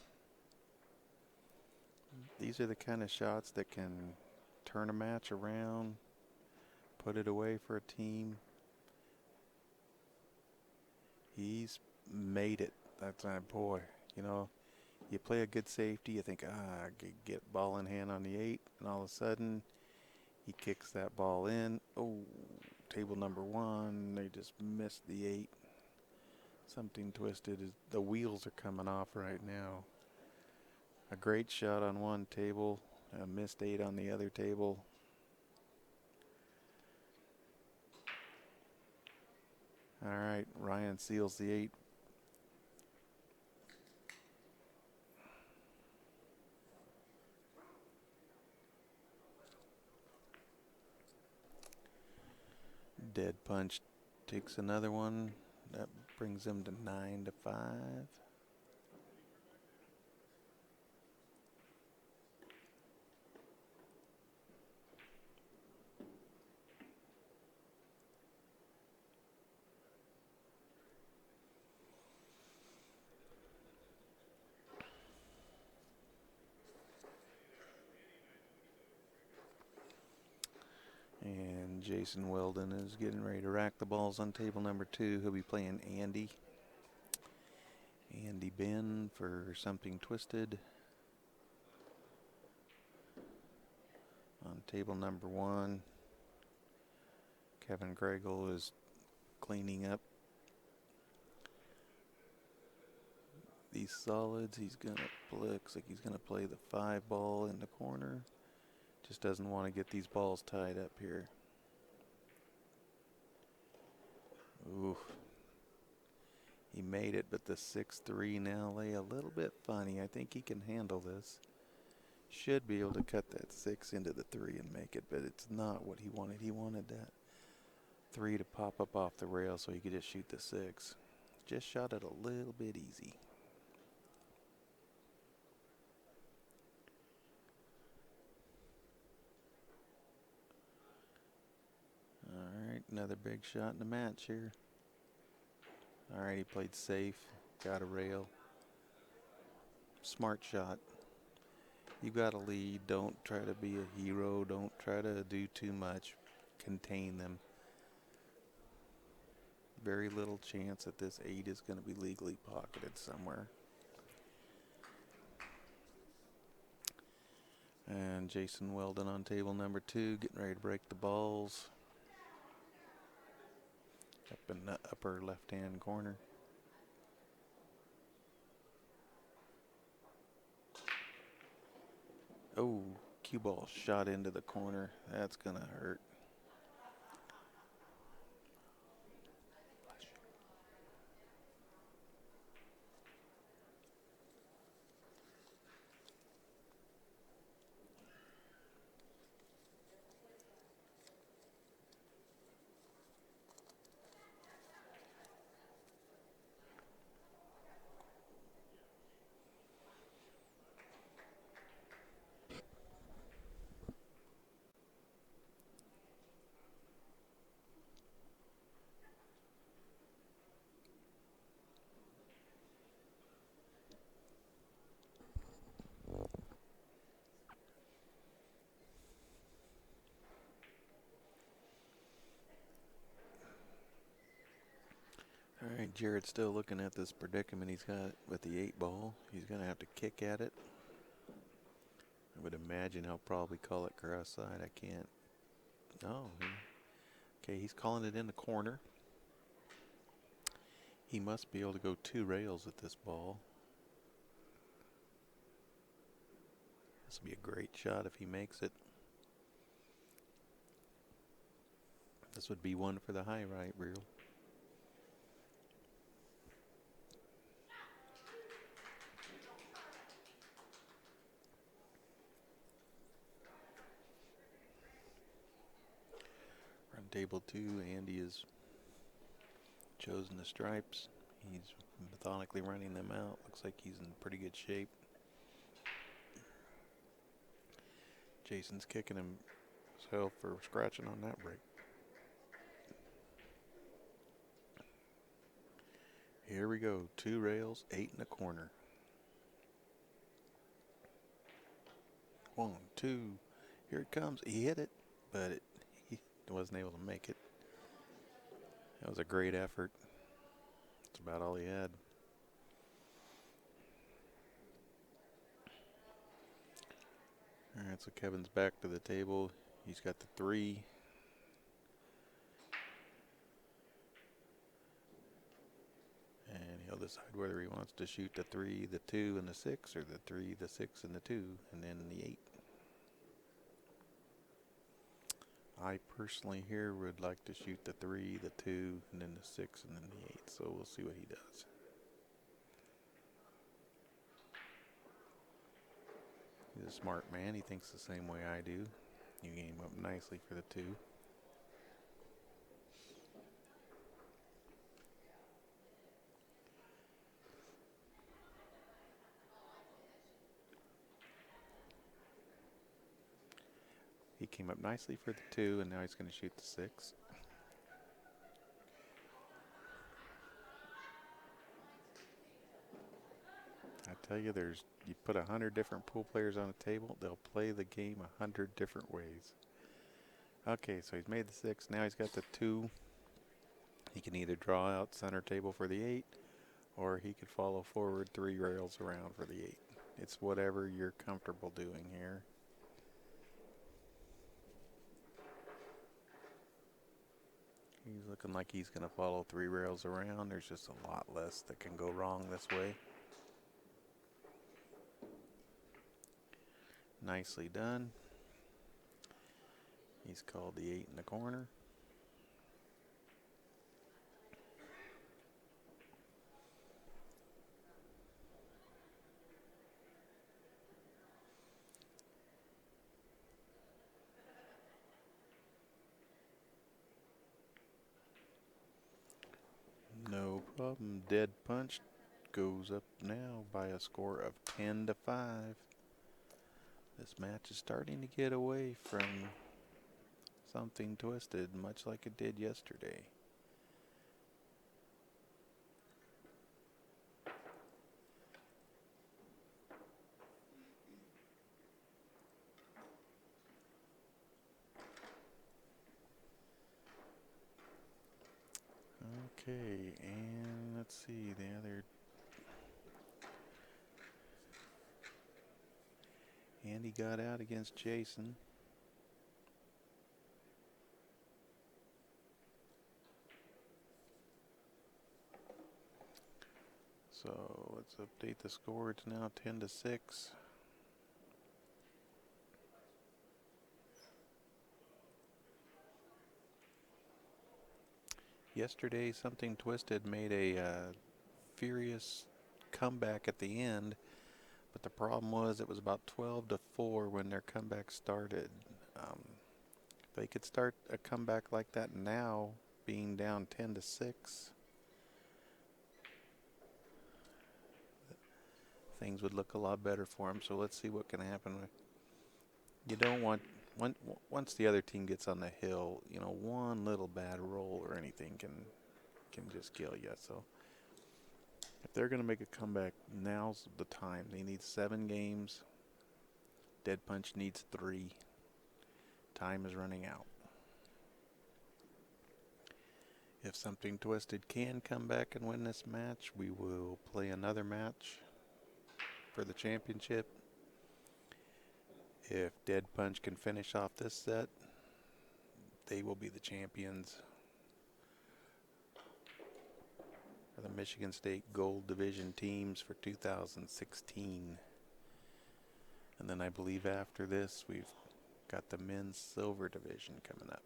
These are the kind of shots that can turn a match around, put it away for a team. He's made it. That's boy, you know, you play a good safety, you think, I could get ball in hand on the 8, and all of a sudden he kicks that ball in. Oh, table number 1, they just missed the 8. Something twisted. The wheels are coming off right now. A great shot on one table, a missed 8 on the other table. All right, Ryan seals the 8. Dead punch takes another one. That brings him to 9-5. And Jason Weldon is getting ready to rack the balls on table number 2. He'll be playing Andy. Andy Ben for Something Twisted. On table number 1, Kevin Gregel is cleaning up these solids. Looks like he's gonna play the 5 ball in the corner. Just doesn't want to get these balls tied up here. Oof. He made it, but the 6-3 now lay a little bit funny. I think he can handle this. Should be able to cut that 6 into the 3 and make it, but it's not what he wanted. He wanted that 3 to pop up off the rail so he could just shoot the 6. Just shot it a little bit easy. All right, another big shot in the match here. All right, he played safe, got a rail. Smart shot. You got a lead. Don't try to be a hero. Don't try to do too much. Contain them. Very little chance that this 8 is going to be legally pocketed somewhere. And Jason Weldon on table number 2, getting ready to break the balls. Up in the upper left-hand corner. Oh, cue ball shot into the corner. That's going to hurt. All right, Jared's still looking at this predicament he's got with the 8 ball. He's going to have to kick at it. I would imagine he'll probably call it cross side. I can't. No. Okay, he's calling it in the corner. He must be able to go 2 rails with this ball. This will be a great shot if he makes it. This would be one for the high right reel. On table 2, Andy has chosen the stripes. He's methodically running them out. Looks like he's in pretty good shape. Jason's kicking himself for scratching on that break. Here we go. 2 rails, 8 in a corner. 1, 2. Here it comes. He hit it, but he wasn't able to make it. That was a great effort. That's about all he had. All right, so Kevin's back to the table. He's got the 3. And he'll decide whether he wants to shoot the 3, the 2, and the 6, or the 3, the 6, and the 2, and then the 8. I personally here would like to shoot the 3, the 2, and then the 6, and then the 8. So we'll see what he does. He's a smart man. He thinks the same way I do. You game up nicely for the 2. He came up nicely for the 2, and now he's going to shoot the 6. I tell you, you put 100 different pool players on a table, they'll play the game 100 different ways. Okay, so he's made the 6. Now he's got the 2. He can either draw out center table for the 8, or he could follow forward 3 rails around for the 8. It's whatever you're comfortable doing here. He's looking like he's going to follow 3 rails around. There's just a lot less that can go wrong this way. Nicely done. He's called the 8 in the corner. No problem. Dead punch goes up now by a score of 10-5. This match is starting to get away from something twisted, much like it did yesterday. Okay, and let's see the other. Andy got out against Jason. So let's update the score. It's now 10-6. Yesterday, something twisted made a furious comeback at the end, but the problem was it was about 12-4 when their comeback started. If they could start a comeback like that now, being down 10-6, things would look a lot better for them. So let's see what can happen. You don't want, once the other team gets on the hill, you know, one little bad roll or anything can just kill you. So if they're going to make a comeback, now's the time. They need 7 games. Dead Punch needs 3. Time is running out. If Something Twisted can come back and win this match, we will play another match for the championship. If Dead Punch can finish off this set, they will be the champions for the Michigan State Gold Division teams for 2016. And then I believe after this, we've got the men's silver division coming up.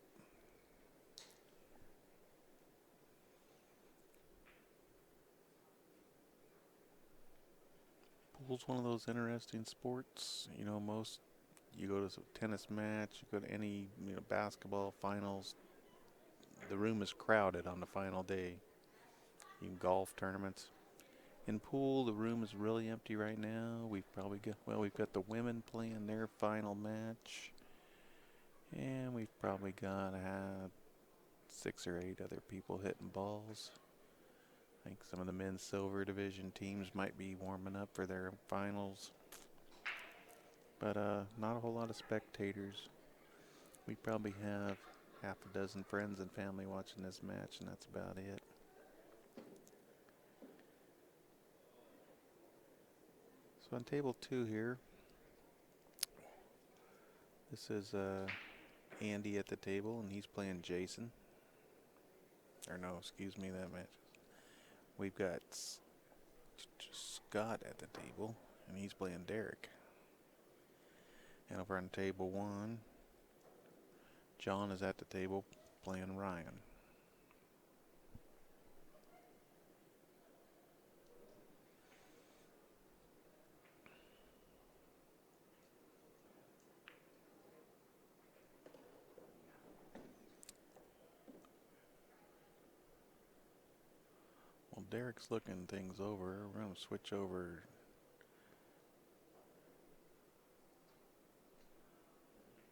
Pool's one of those interesting sports. You know, you go to a tennis match, you go to any basketball finals. The room is crowded on the final day. Even golf tournaments. In pool, the room is really empty right now. We've got the women playing their final match, and we've probably got 6 or 8 other people hitting balls. I think some of the men's silver division teams might be warming up for their finals, but not a whole lot of spectators. We probably have half a dozen friends and family watching this match, and that's about it. So on table 2 here, this is Andy at the table, and he's playing Jason. Or no, excuse me, that match. We've got Scott at the table, and he's playing Derek. And over on table 1, John is at the table playing Ryan. Well, Derek's looking things over. We're going to switch over.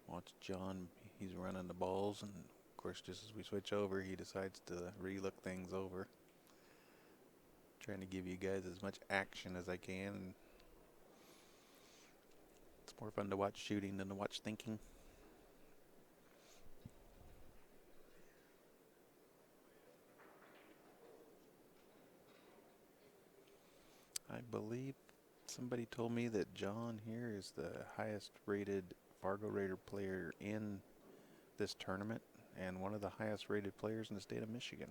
Watch John. He's running the balls, and of course, just as we switch over, he decides to re-look things over. Trying to give you guys as much action as I can. It's more fun to watch shooting than to watch thinking. I believe somebody told me that John here is the highest rated Fargo Raider player in this tournament and one of the highest rated players in the state of Michigan.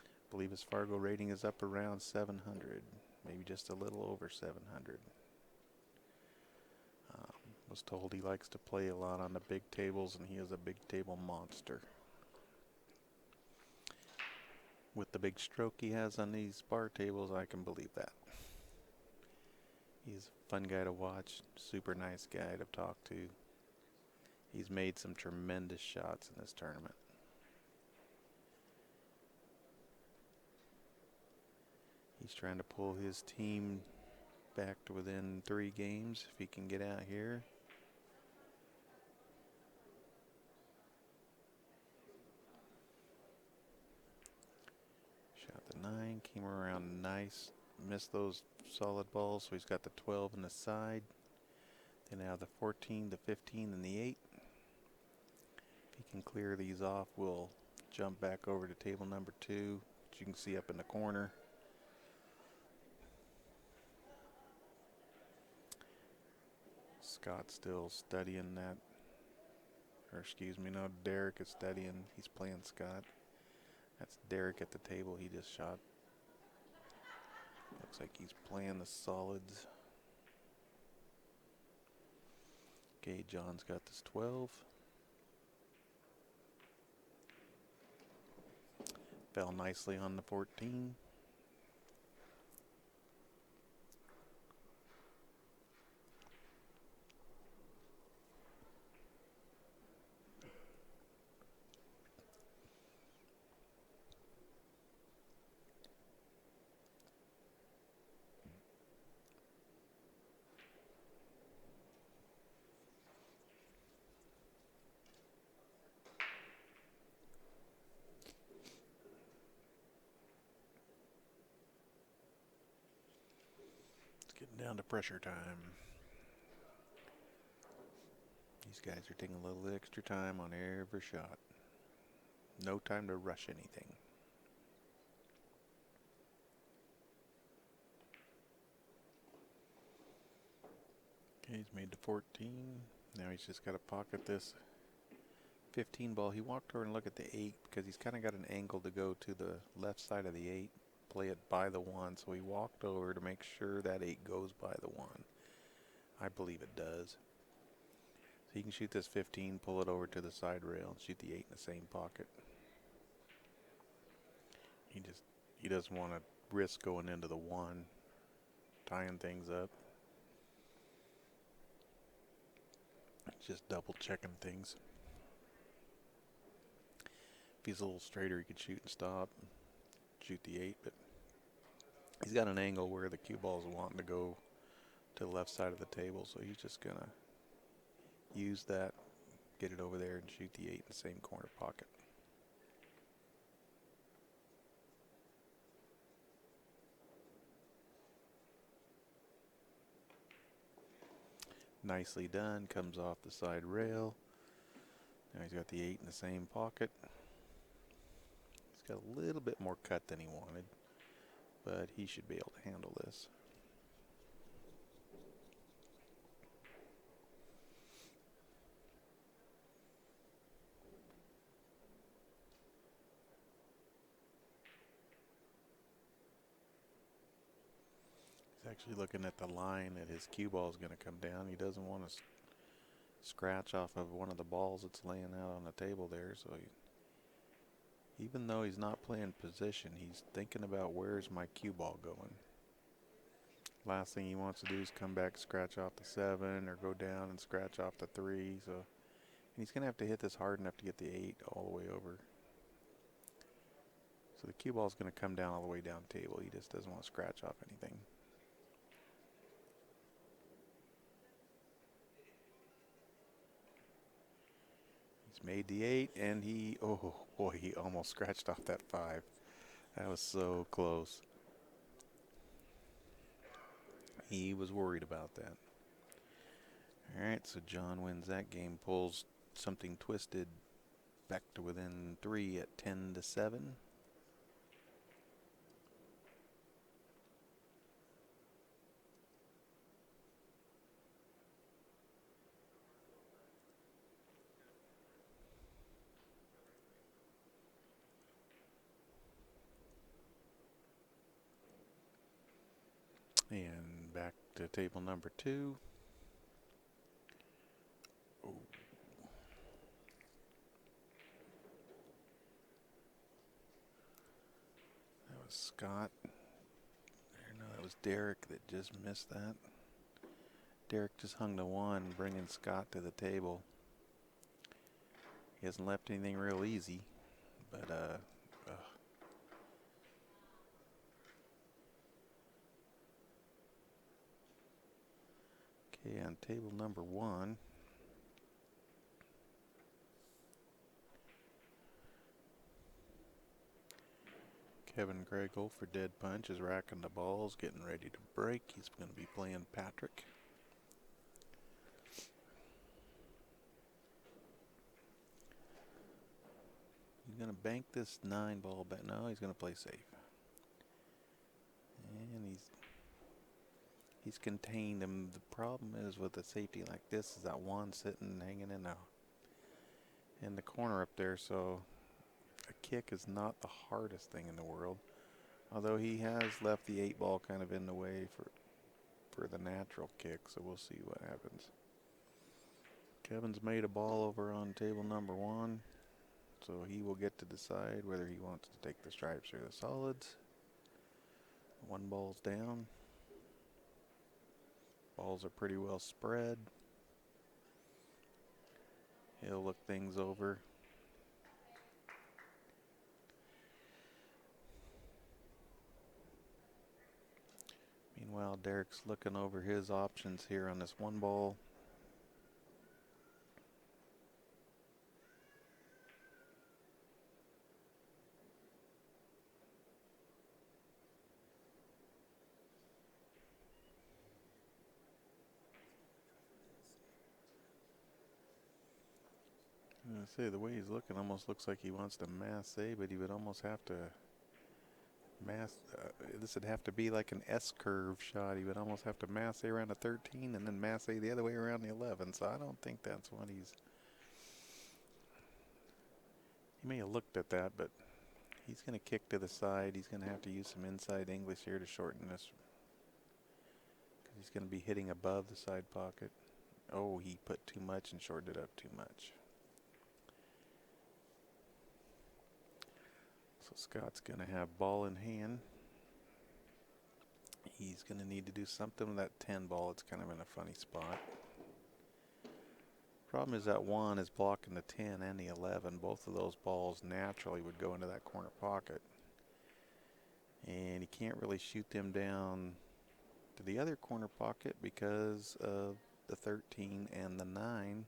I believe his Fargo rating is up around 700, maybe just a little over 700. Was told he likes to play a lot on the big tables, and he is a big table monster. With the big stroke he has on these bar tables, I can believe that. He's a fun guy to watch, super nice guy to talk to. He's made some tremendous shots in this tournament. He's trying to pull his team back to within 3 games if he can get out here. Shot the 9, came around nice, missed those solid balls, so he's got the 12 in the side. Then now the 14, the 15, and the 8. If he can clear these off, we'll jump back over to table number 2, which you can see up in the corner. Scott's still studying that. Or excuse me, no, Derek is studying. He's playing Scott. That's Derek at the table he just shot. Looks like he's playing the solids. Okay, John's got this 12. Fell nicely on the 14. Getting down to pressure time. These guys are taking a little extra time on every shot. No time to rush anything. Okay, he's made the 14. Now he's just got to pocket this 15 ball. He walked over and looked at the 8 because he's kind of got an angle to go to the left side of the 8. Play it by the 1, so he walked over to make sure that 8 goes by the 1. I believe it does. So he can shoot this 15, pull it over to the side rail, and shoot the 8 in the same pocket. He doesn't want to risk going into the 1. tying things up. Just double checking things. If he's a little straighter, he could shoot and stop, shoot the 8, but he's got an angle where the cue ball's wanting to go to the left side of the table, so he's just gonna use that, get it over there, and shoot the 8 in the same corner pocket. Nicely done, comes off the side rail. Now he's got the 8 in the same pocket. He's got a little bit more cut than he wanted, but he should be able to handle this. He's actually looking at the line that his cue ball is going to come down. He doesn't want to scratch off of one of the balls that's laying out on the table there, so even though he's not playing position, he's thinking about where's my cue ball going. Last thing he wants to do is come back, scratch off the 7, or go down and scratch off the 3. So and he's going to have to hit this hard enough to get the 8 all the way over. So the cue ball is going to come down all the way down the table. He just doesn't want to scratch off anything. He's made the 8, and oh boy, he almost scratched off that 5. That was so close. He was worried about that. All right, so John wins that game, pulls something twisted back to within 3 at 10-7. And back to table number 2. Oh. That was Scott. No, that was Derek that just missed that. Derek just hung the 1, bringing Scott to the table. He hasn't left anything real easy, but okay, on table number 1. Kevin Gregel for dead punch is racking the balls, getting ready to break. He's going to be playing Patrick. He's going to bank this 9 ball back. No, he's going to play safe. And he's contained him. The problem is with a safety like this is that 1 sitting hanging in the corner up there, so a kick is not the hardest thing in the world. Although he has left the 8 ball kind of in the way for the natural kick, so we'll see what happens. Kevin's made a ball over on table number 1, so he will get to decide whether he wants to take the stripes or the solids. 1 ball's down. Balls are pretty well spread. He'll look things over. Meanwhile, Derek's looking over his options here on this 1 ball. I'm going to say the way he's looking almost looks like he wants to masse, but he would almost have to this would have to be like an S-curve shot. He would almost have to masse around the 13 and then masse the other way around the 11. So I don't think that's what he may have looked at that, but he's going to kick to the side. He's going to have to use some inside English here to shorten this, because he's going to be hitting above the side pocket. Oh, he put too much and shortened it up too much. So Scott's going to have ball in hand. He's going to need to do something with that 10 ball. It's kind of in a funny spot. Problem is that 1 is blocking the 10 and the 11. Both of those balls naturally would go into that corner pocket. And he can't really shoot them down to the other corner pocket because of the 13 and the 9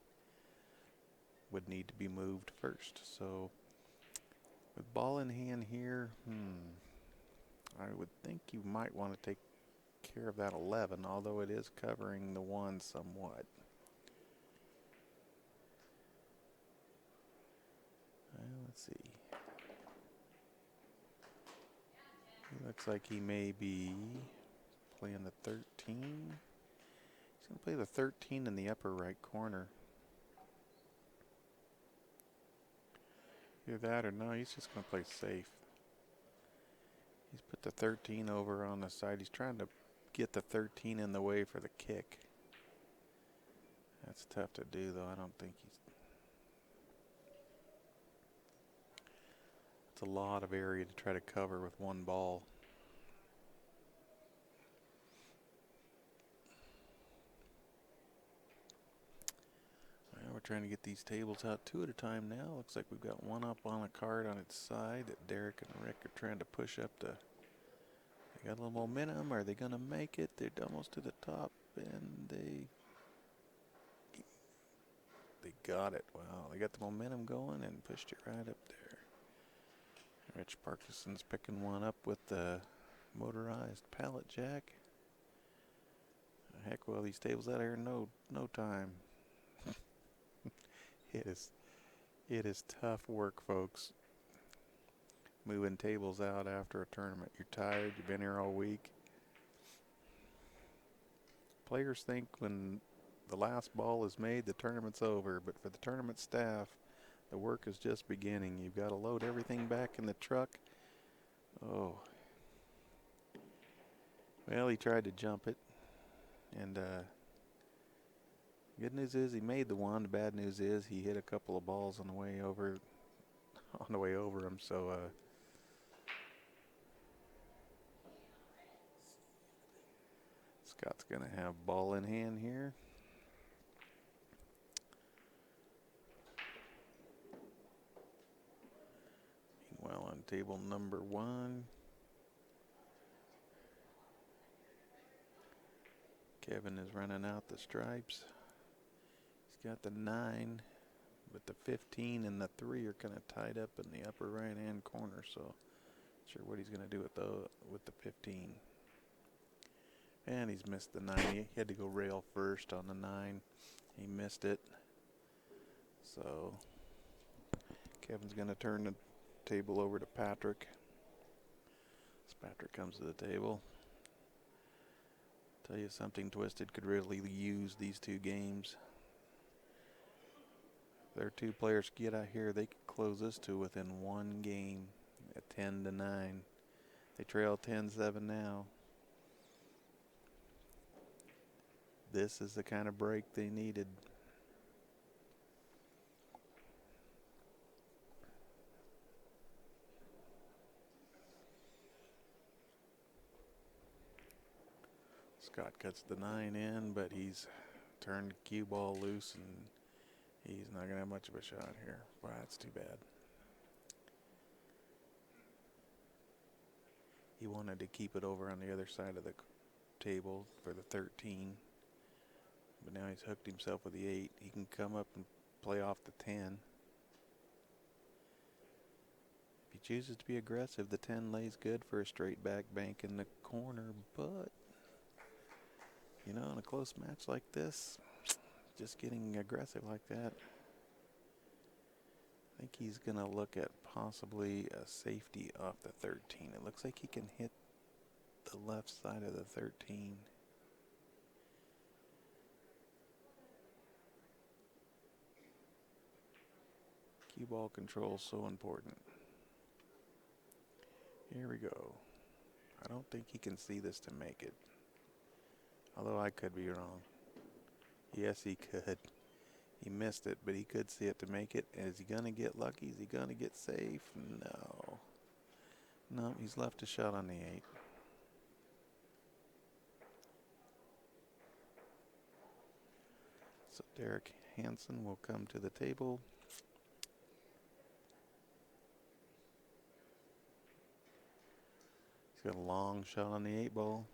would need to be moved first. So with ball in hand here, I would think you might want to take care of that 11, although it is covering the 1 somewhat. Let's see. He looks like he may be playing the 13. He's going to play the 13 in the upper right corner. Either that or no, he's just going to play safe. He's put the 13 over on the side. He's trying to get the 13 in the way for the kick. That's tough to do, though. I don't think he's... It's a lot of area to try to cover with one ball. Well, we're trying to get these tables out 2 at a time now. Looks like we've got 1 up on a card on its side that Derek and Rick are trying to push up to. They got a little momentum. Are they going to make it? They're almost to the top, and they got it. Wow, they got the momentum going and pushed it right up there. Rich Parkinson's picking 1 up with the motorized pallet jack. Heck, well, these tables out of here in no time. It is tough work, folks. Moving tables out after a tournament. You're tired. You've been here all week. Players think when the last ball is made, the tournament's over. But for the tournament staff, the work is just beginning. You've got to load everything back in the truck. Oh. Well, he tried to jump it. And good news is he made the 1. The bad news is he hit a couple of balls on the way over him. So Scott's going to have ball in hand here. Meanwhile, on table number 1, Kevin is running out the stripes. He's got the 9, but the 15 and the 3 are kind of tied up in the upper right-hand corner. So, not sure what he's going to do with the 15. And he's missed the 9. He had to go rail first on the 9. He missed it. So Kevin's going to turn the table over to Patrick. As Patrick comes to the table. Tell you something, Twisted could really use these 2 games. If their 2 players get out here, they could close this to within 1 game at 10-9. They trail 10-7 now. This is the kind of break they needed. Scott cuts the 9 in, but he's turned the cue ball loose, and he's not going to have much of a shot here. Wow, that's too bad. He wanted to keep it over on the other side of the table for the 13. But now he's hooked himself with the 8. He can come up and play off the 10. If he chooses to be aggressive, the 10 lays good for a straight back bank in the corner. But, you know, in a close match like this, just getting aggressive like that, I think he's going to look at possibly a safety off the 13. It looks like he can hit the left side of the 13. Cue ball control is so important. Here we go. I don't think he can see this to make it. Although I could be wrong. Yes, he could. He missed it, but he could see it to make it. Is he going to get lucky? Is he going to get safe? No. No, he's left a shot on the 8. Derek Hansen will come to the table. He's got a long shot on the 8-ball.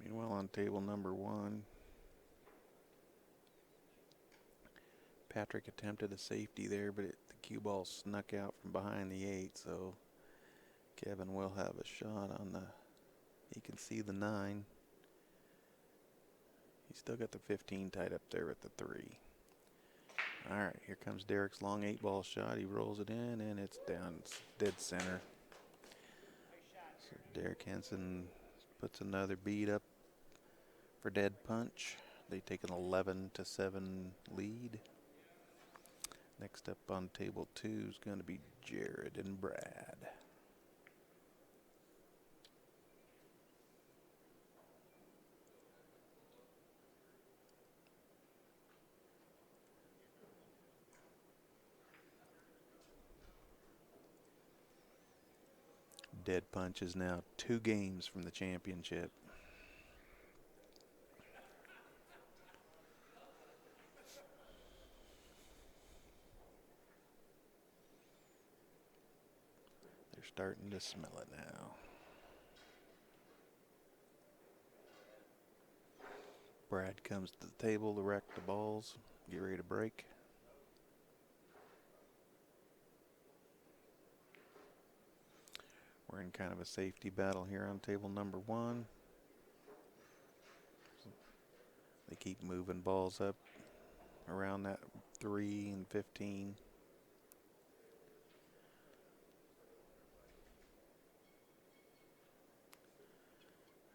Meanwhile, on table number 1, Patrick attempted a safety there, but the cue ball snuck out from behind the 8, so Kevin will have a shot on the, he can see the 9. He's still got the 15 tied up there with the 3. All right, here comes Derek's long 8-ball shot. He rolls it in, and it's down dead center. So Derek Hansen puts another bead up for dead punch. They take an 11-7 lead. Next up on table 2 is going to be Jared and Brad. Dead punch is now 2 games from the championship. They're starting to smell it now. Brad comes to the table to rack the balls, get ready to break. We're in kind of a safety battle here on table number 1. They keep moving balls up around that 3 and 15.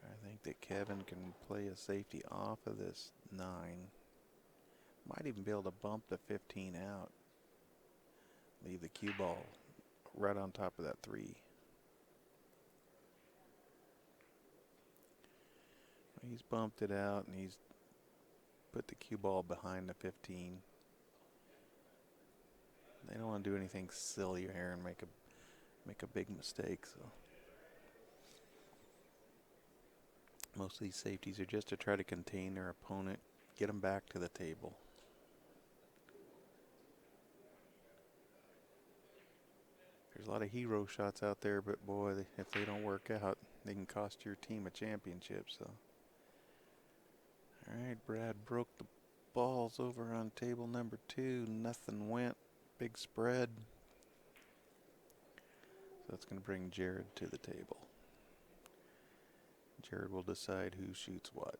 I think that Kevin can play a safety off of this 9. Might even be able to bump the 15 out. Leave the cue ball right on top of that 3. He's bumped it out, and he's put the cue ball behind the 15. They don't want to do anything silly here and make a big mistake. So most of these safeties are just to try to contain their opponent, get them back to the table. There's a lot of hero shots out there, but boy, if they don't work out, they can cost your team a championship. So. All right, Brad broke the balls over on table number 2. Nothing went. Big spread. So that's going to bring Jared to the table. Jared will decide who shoots what.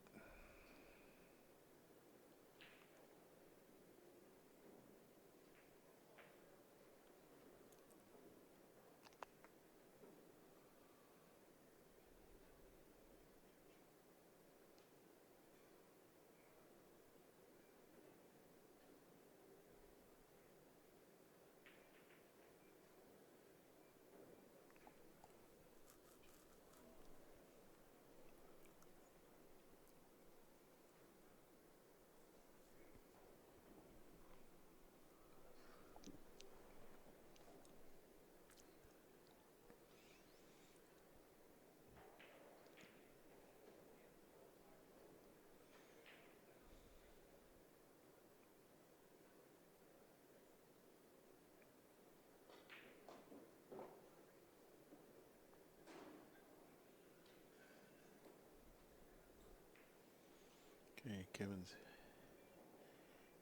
Okay, Kevin's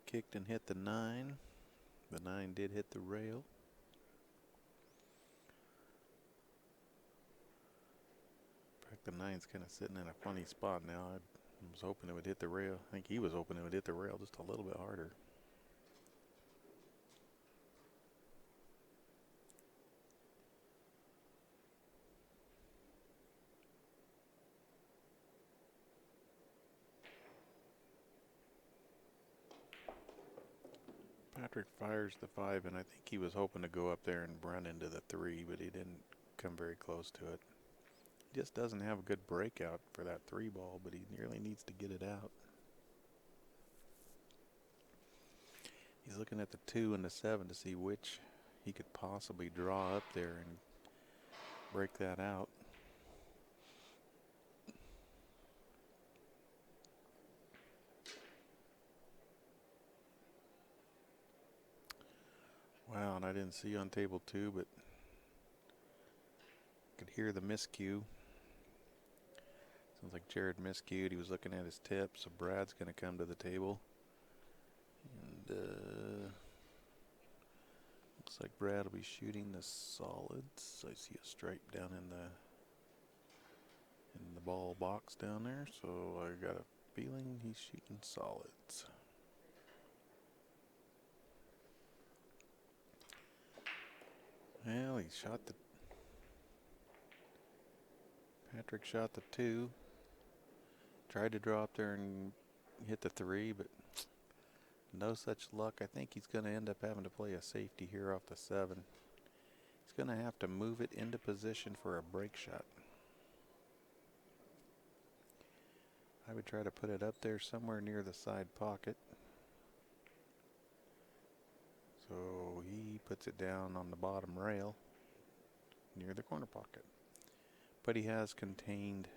kicked and hit the 9. The 9 did hit the rail. In fact, the 9's kind of sitting in a funny spot now. I was hoping it would hit the rail. I think he was hoping it would hit the rail just a little bit harder. Patrick fires the 5, and I think he was hoping to go up there and run into the 3, but he didn't come very close to it. He just doesn't have a good breakout for that 3 ball, but he really needs to get it out. He's looking at the 2 and the 7 to see which he could possibly draw up there and break that out. Wow, and I didn't see on table 2, but could hear the miscue. Sounds like Jared miscued. He was looking at his tip, so Brad's going to come to the table. And looks like Brad will be shooting the solids. I see a stripe down in the ball box down there, so I got a feeling he's shooting solids. Well, Patrick shot the 2. Tried to draw up there and hit the 3, but no such luck. I think he's going to end up having to play a safety here off the 7. He's going to have to move it into position for a break shot. I would try to put it up there somewhere near the side pocket. So he puts it down on the bottom rail near the corner pocket. But he has contained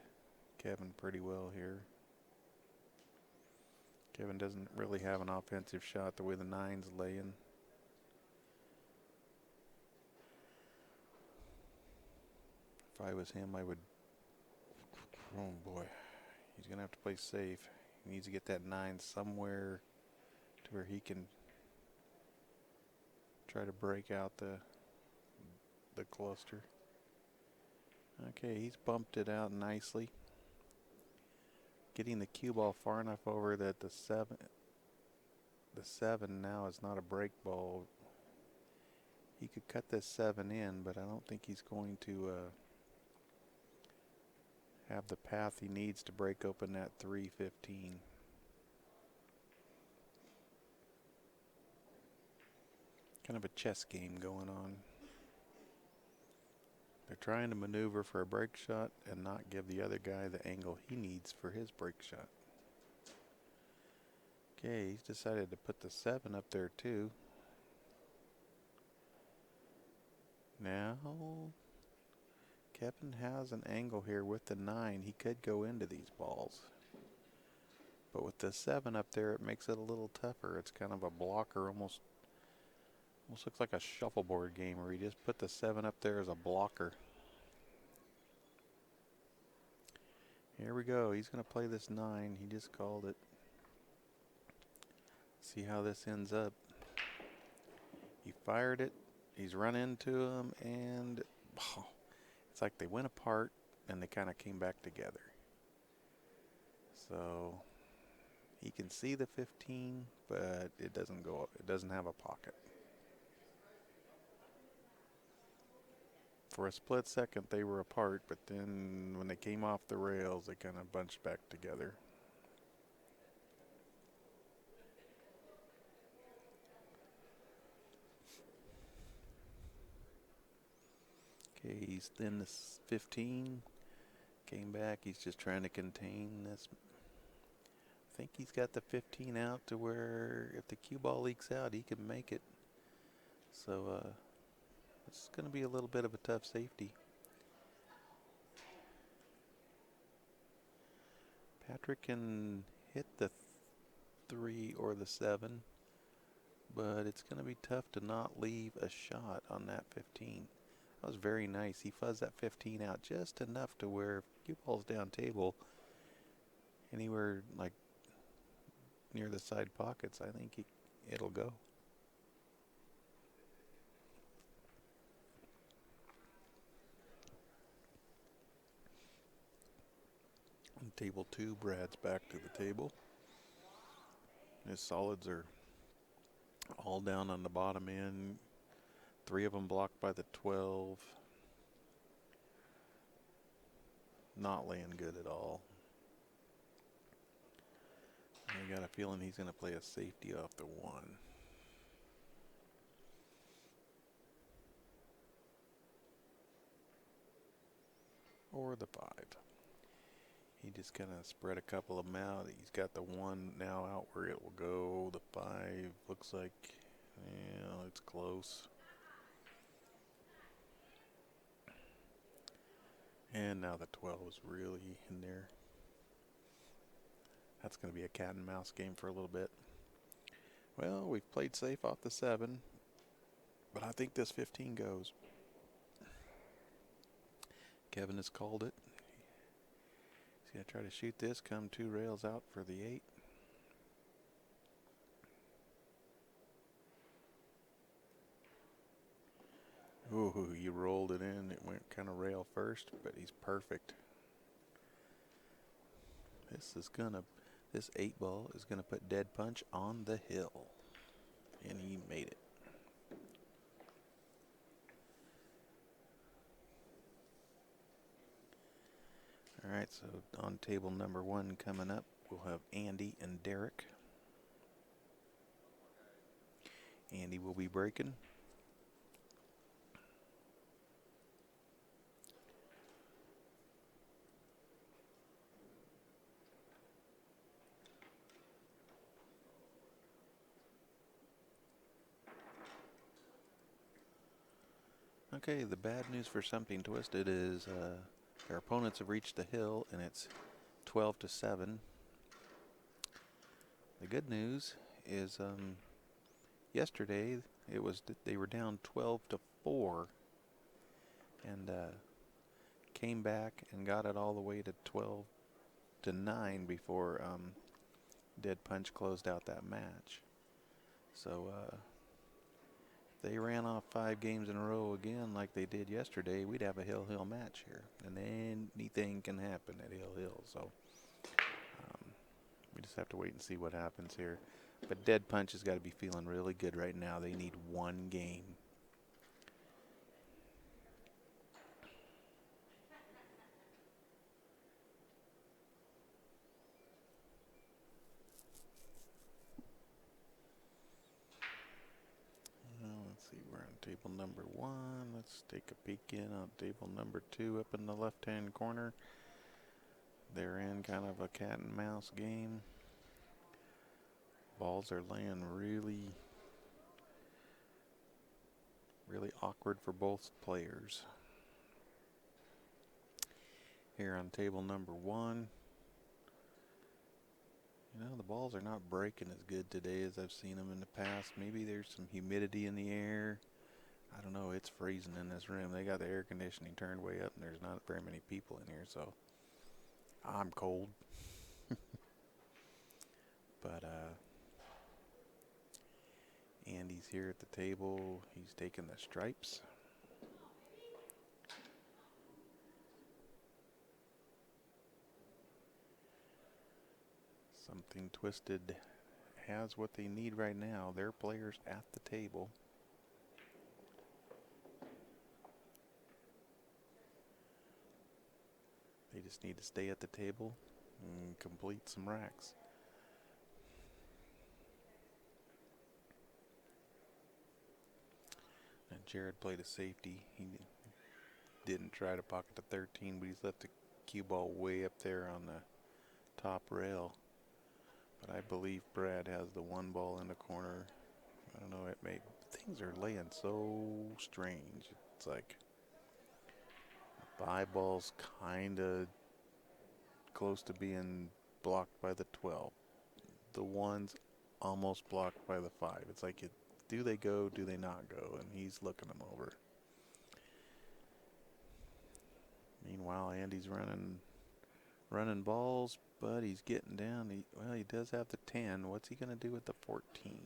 Kevin pretty well here. Kevin doesn't really have an offensive shot the way the 9's laying. If I was him, I would... Oh boy. He's going to have to play safe. He needs to get that 9 somewhere to where he can try to break out the cluster. Okay, he's bumped it out nicely. Getting the cue ball far enough over that the 7 now is not a break ball. He could cut this 7 in, but I don't think he's going to have the path he needs to break open that 3-15. Kind of a chess game going on. They're trying to maneuver for a break shot and not give the other guy the angle he needs for his break shot. Okay, he's decided to put the 7 up there too. Now, Kevin has an angle here with the 9. He could go into these balls. But with the 7 up there, it makes it a little tougher. It's kind of a blocker, almost looks like a shuffleboard game where he just put the 7 up there as a blocker. Here we go. He's going to play this 9. He just called it. See how this ends up. He fired it. He's run into him, and it's like they went apart and they kind of came back together. So he can see the 15, but it doesn't go up. It doesn't have a pocket. For a split second, they were apart, but then when they came off the rails, they kind of bunched back together. Okay, he's in this 15. Came back. He's just trying to contain this. I think he's got the 15 out to where if the cue ball leaks out, he can make it. So, it's going to be a little bit of a tough safety. Patrick can hit the 3 or the 7, but it's going to be tough to not leave a shot on that 15. That was very nice. He fuzzed that 15 out just enough to where if cue ball's down table, anywhere like near the side pockets, I think it'll go. On table 2, Brad's back to the table. His solids are all down on the bottom end. 3 of them blocked by the 12. Not laying good at all. I got a feeling he's going to play a safety off the 1. Or the 5. He just kind of spread a couple of them out. He's got the 1 now out where it will go. The 5 looks like, yeah, it's close. And now the 12 is really in there. That's going to be a cat and mouse game for a little bit. Well, we've played safe off the 7, but I think this 15 goes. Kevin has called it. He's going to try to shoot this, come 2 rails out for the 8. Ooh, you rolled it in. It went kind of rail first, but he's perfect. This 8 ball is gonna put Dead Punch on the hill, and he made it. All right, so on table number 1 coming up, we'll have Andy and Derek. Andy will be breaking. Okay, the bad news for Something Twisted is their opponents have reached the hill, and it's 12-7. The good news is yesterday they were down 12-4, and came back and got it all the way to 12-9 before Dead Punch closed out that match. So they ran off 5 games in a row again like they did yesterday, we'd have a Hill match here. And anything can happen at Hill. So we just have to wait and see what happens here. But Dead Punch has got to be feeling really good right now. They need 1 game. Let's see, we're on table number 1. Let's take a peek in on table number 2 up in the left-hand corner. They're in kind of a cat and mouse game. Balls are laying really awkward for both players. Here on table number 1, the balls are not breaking as good today as I've seen them in the past. Maybe there's some humidity in the air. I don't know, it's freezing in this room. They got the air conditioning turned way up, and there's not very many people in here, so I'm cold. But Andy's here at the table. He's taking the stripes. Something Twisted has what they need right now. Their players at the table. They just need to stay at the table and complete some racks. And Jared played a safety. He didn't try to pocket the 13, but he's left the cue ball way up there on the top rail. But I believe Brad has the 1 ball in the corner. I don't know, things are laying so strange. It's like the 5 ball's kind of close to being blocked by the 12. The 1's almost blocked by the 5. It's like, do they go, do they not go? And he's looking them over. Meanwhile, Andy's running balls, but he's getting down. He does have the 10. What's he going to do with the 14?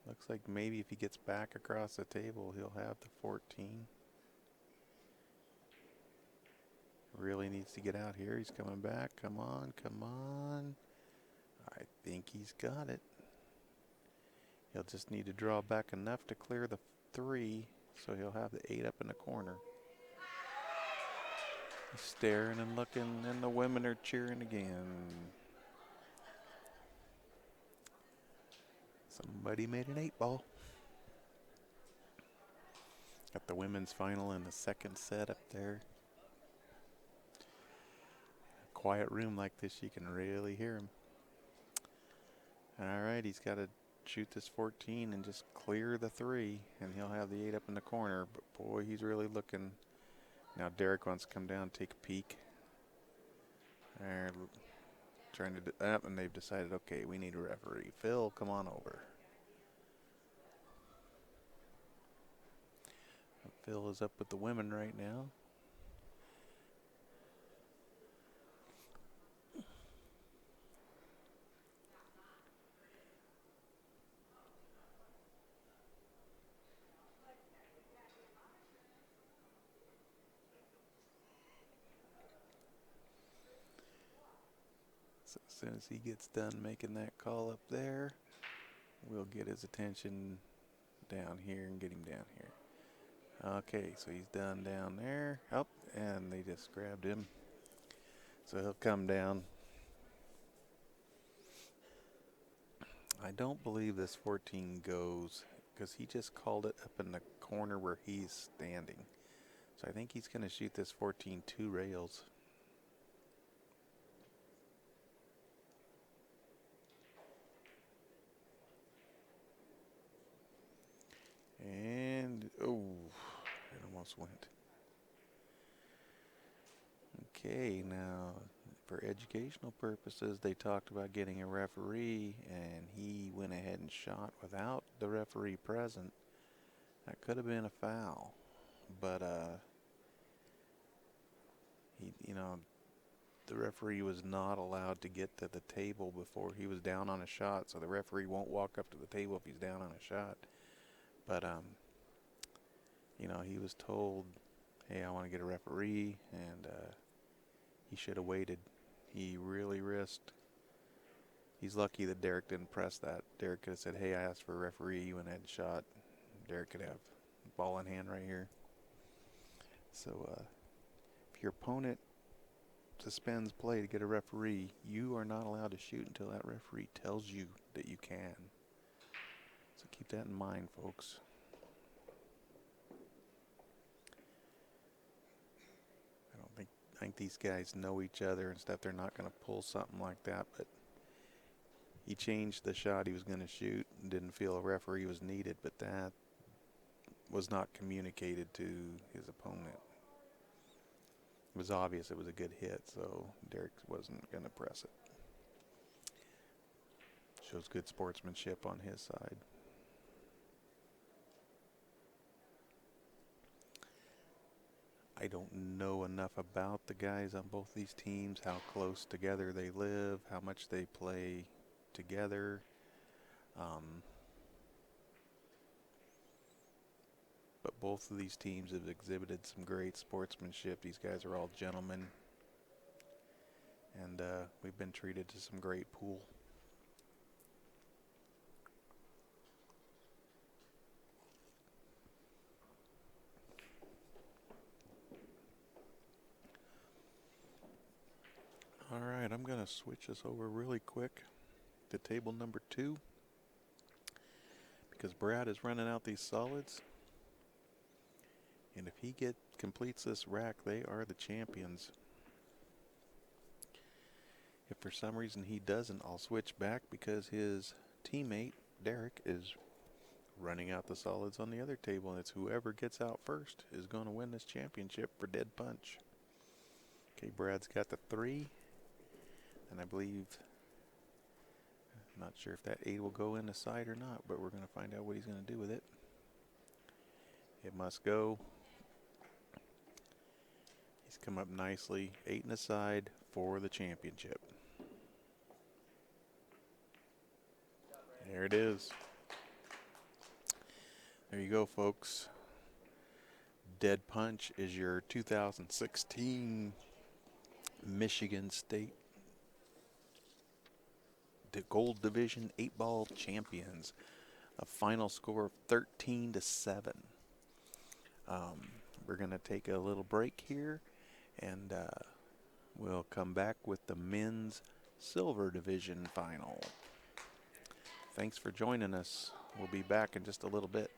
Looks like maybe if he gets back across the table, he'll have the 14. Really needs to get out here. He's coming back. Come on, come on. I think he's got it. He'll just need to draw back enough to clear the 3, so he'll have the 8 up in the corner. He's staring and looking, and the women are cheering again. Somebody made an 8 ball. Got the women's final in the 2nd set up there. A quiet room like this, you can really hear him. All right, he's got to shoot this 14 and just clear the 3, and he'll have the 8 up in the corner. But boy, he's really looking Now Derek wants to come down and take a peek. They're trying to do that, and they've decided, okay, we need a referee. Phil, come on over. Phil is up with the women right now. So as soon as he gets done making that call up there, we'll get his attention down here and get him down here. Okay, so he's done down there. Up, and they just grabbed him. So he'll come down. I don't believe this 14 goes because he just called it up in the corner where he's standing. So I think he's going to shoot this 14 2 rails. And, oh, it almost went. Okay, now for educational purposes, they talked about getting a referee, and he went ahead and shot without the referee present. That could have been a foul, but the referee was not allowed to get to the table before he was down on a shot, so the referee won't walk up to the table if he's down on a shot. But he was told, hey, I want to get a referee, and he should have waited. He really risked. He's lucky that Derek didn't press that. Derek could have said, hey, I asked for a referee. You went ahead and shot. Derek could have ball in hand right here. So if your opponent suspends play to get a referee, you are not allowed to shoot until that referee tells you that you can. So keep that in mind, folks. I think these guys know each other and stuff. They're not going to pull something like that, but he changed the shot he was going to shoot and didn't feel a referee was needed, but that was not communicated to his opponent. It was obvious it was a good hit, so Derek wasn't going to press it. Shows good sportsmanship on his side. I don't know enough about the guys on both these teams, how close together they live, how much they play together. But both of these teams have exhibited some great sportsmanship. These guys are all gentlemen. And we've been treated to some great pool. All right, I'm going to switch this over really quick to table number 2 because Brad is running out these solids. And if he completes this rack, they are the champions. If for some reason he doesn't, I'll switch back because his teammate, Derek, is running out the solids on the other table. And it's whoever gets out first is going to win this championship for dead punch. Okay, Brad's got the 3. And I believe, I'm not sure if that 8 will go in the side or not, but we're going to find out what he's going to do with it. It must go. He's come up nicely. 8 in the side for the championship. There it is. There you go, folks. Dead Punch is your 2016 Michigan State Gold Division 8-ball champions. A final score of 13-7. We're going to take a little break here, and we'll come back with the men's silver division final. Thanks for joining us. We'll be back in just a little bit.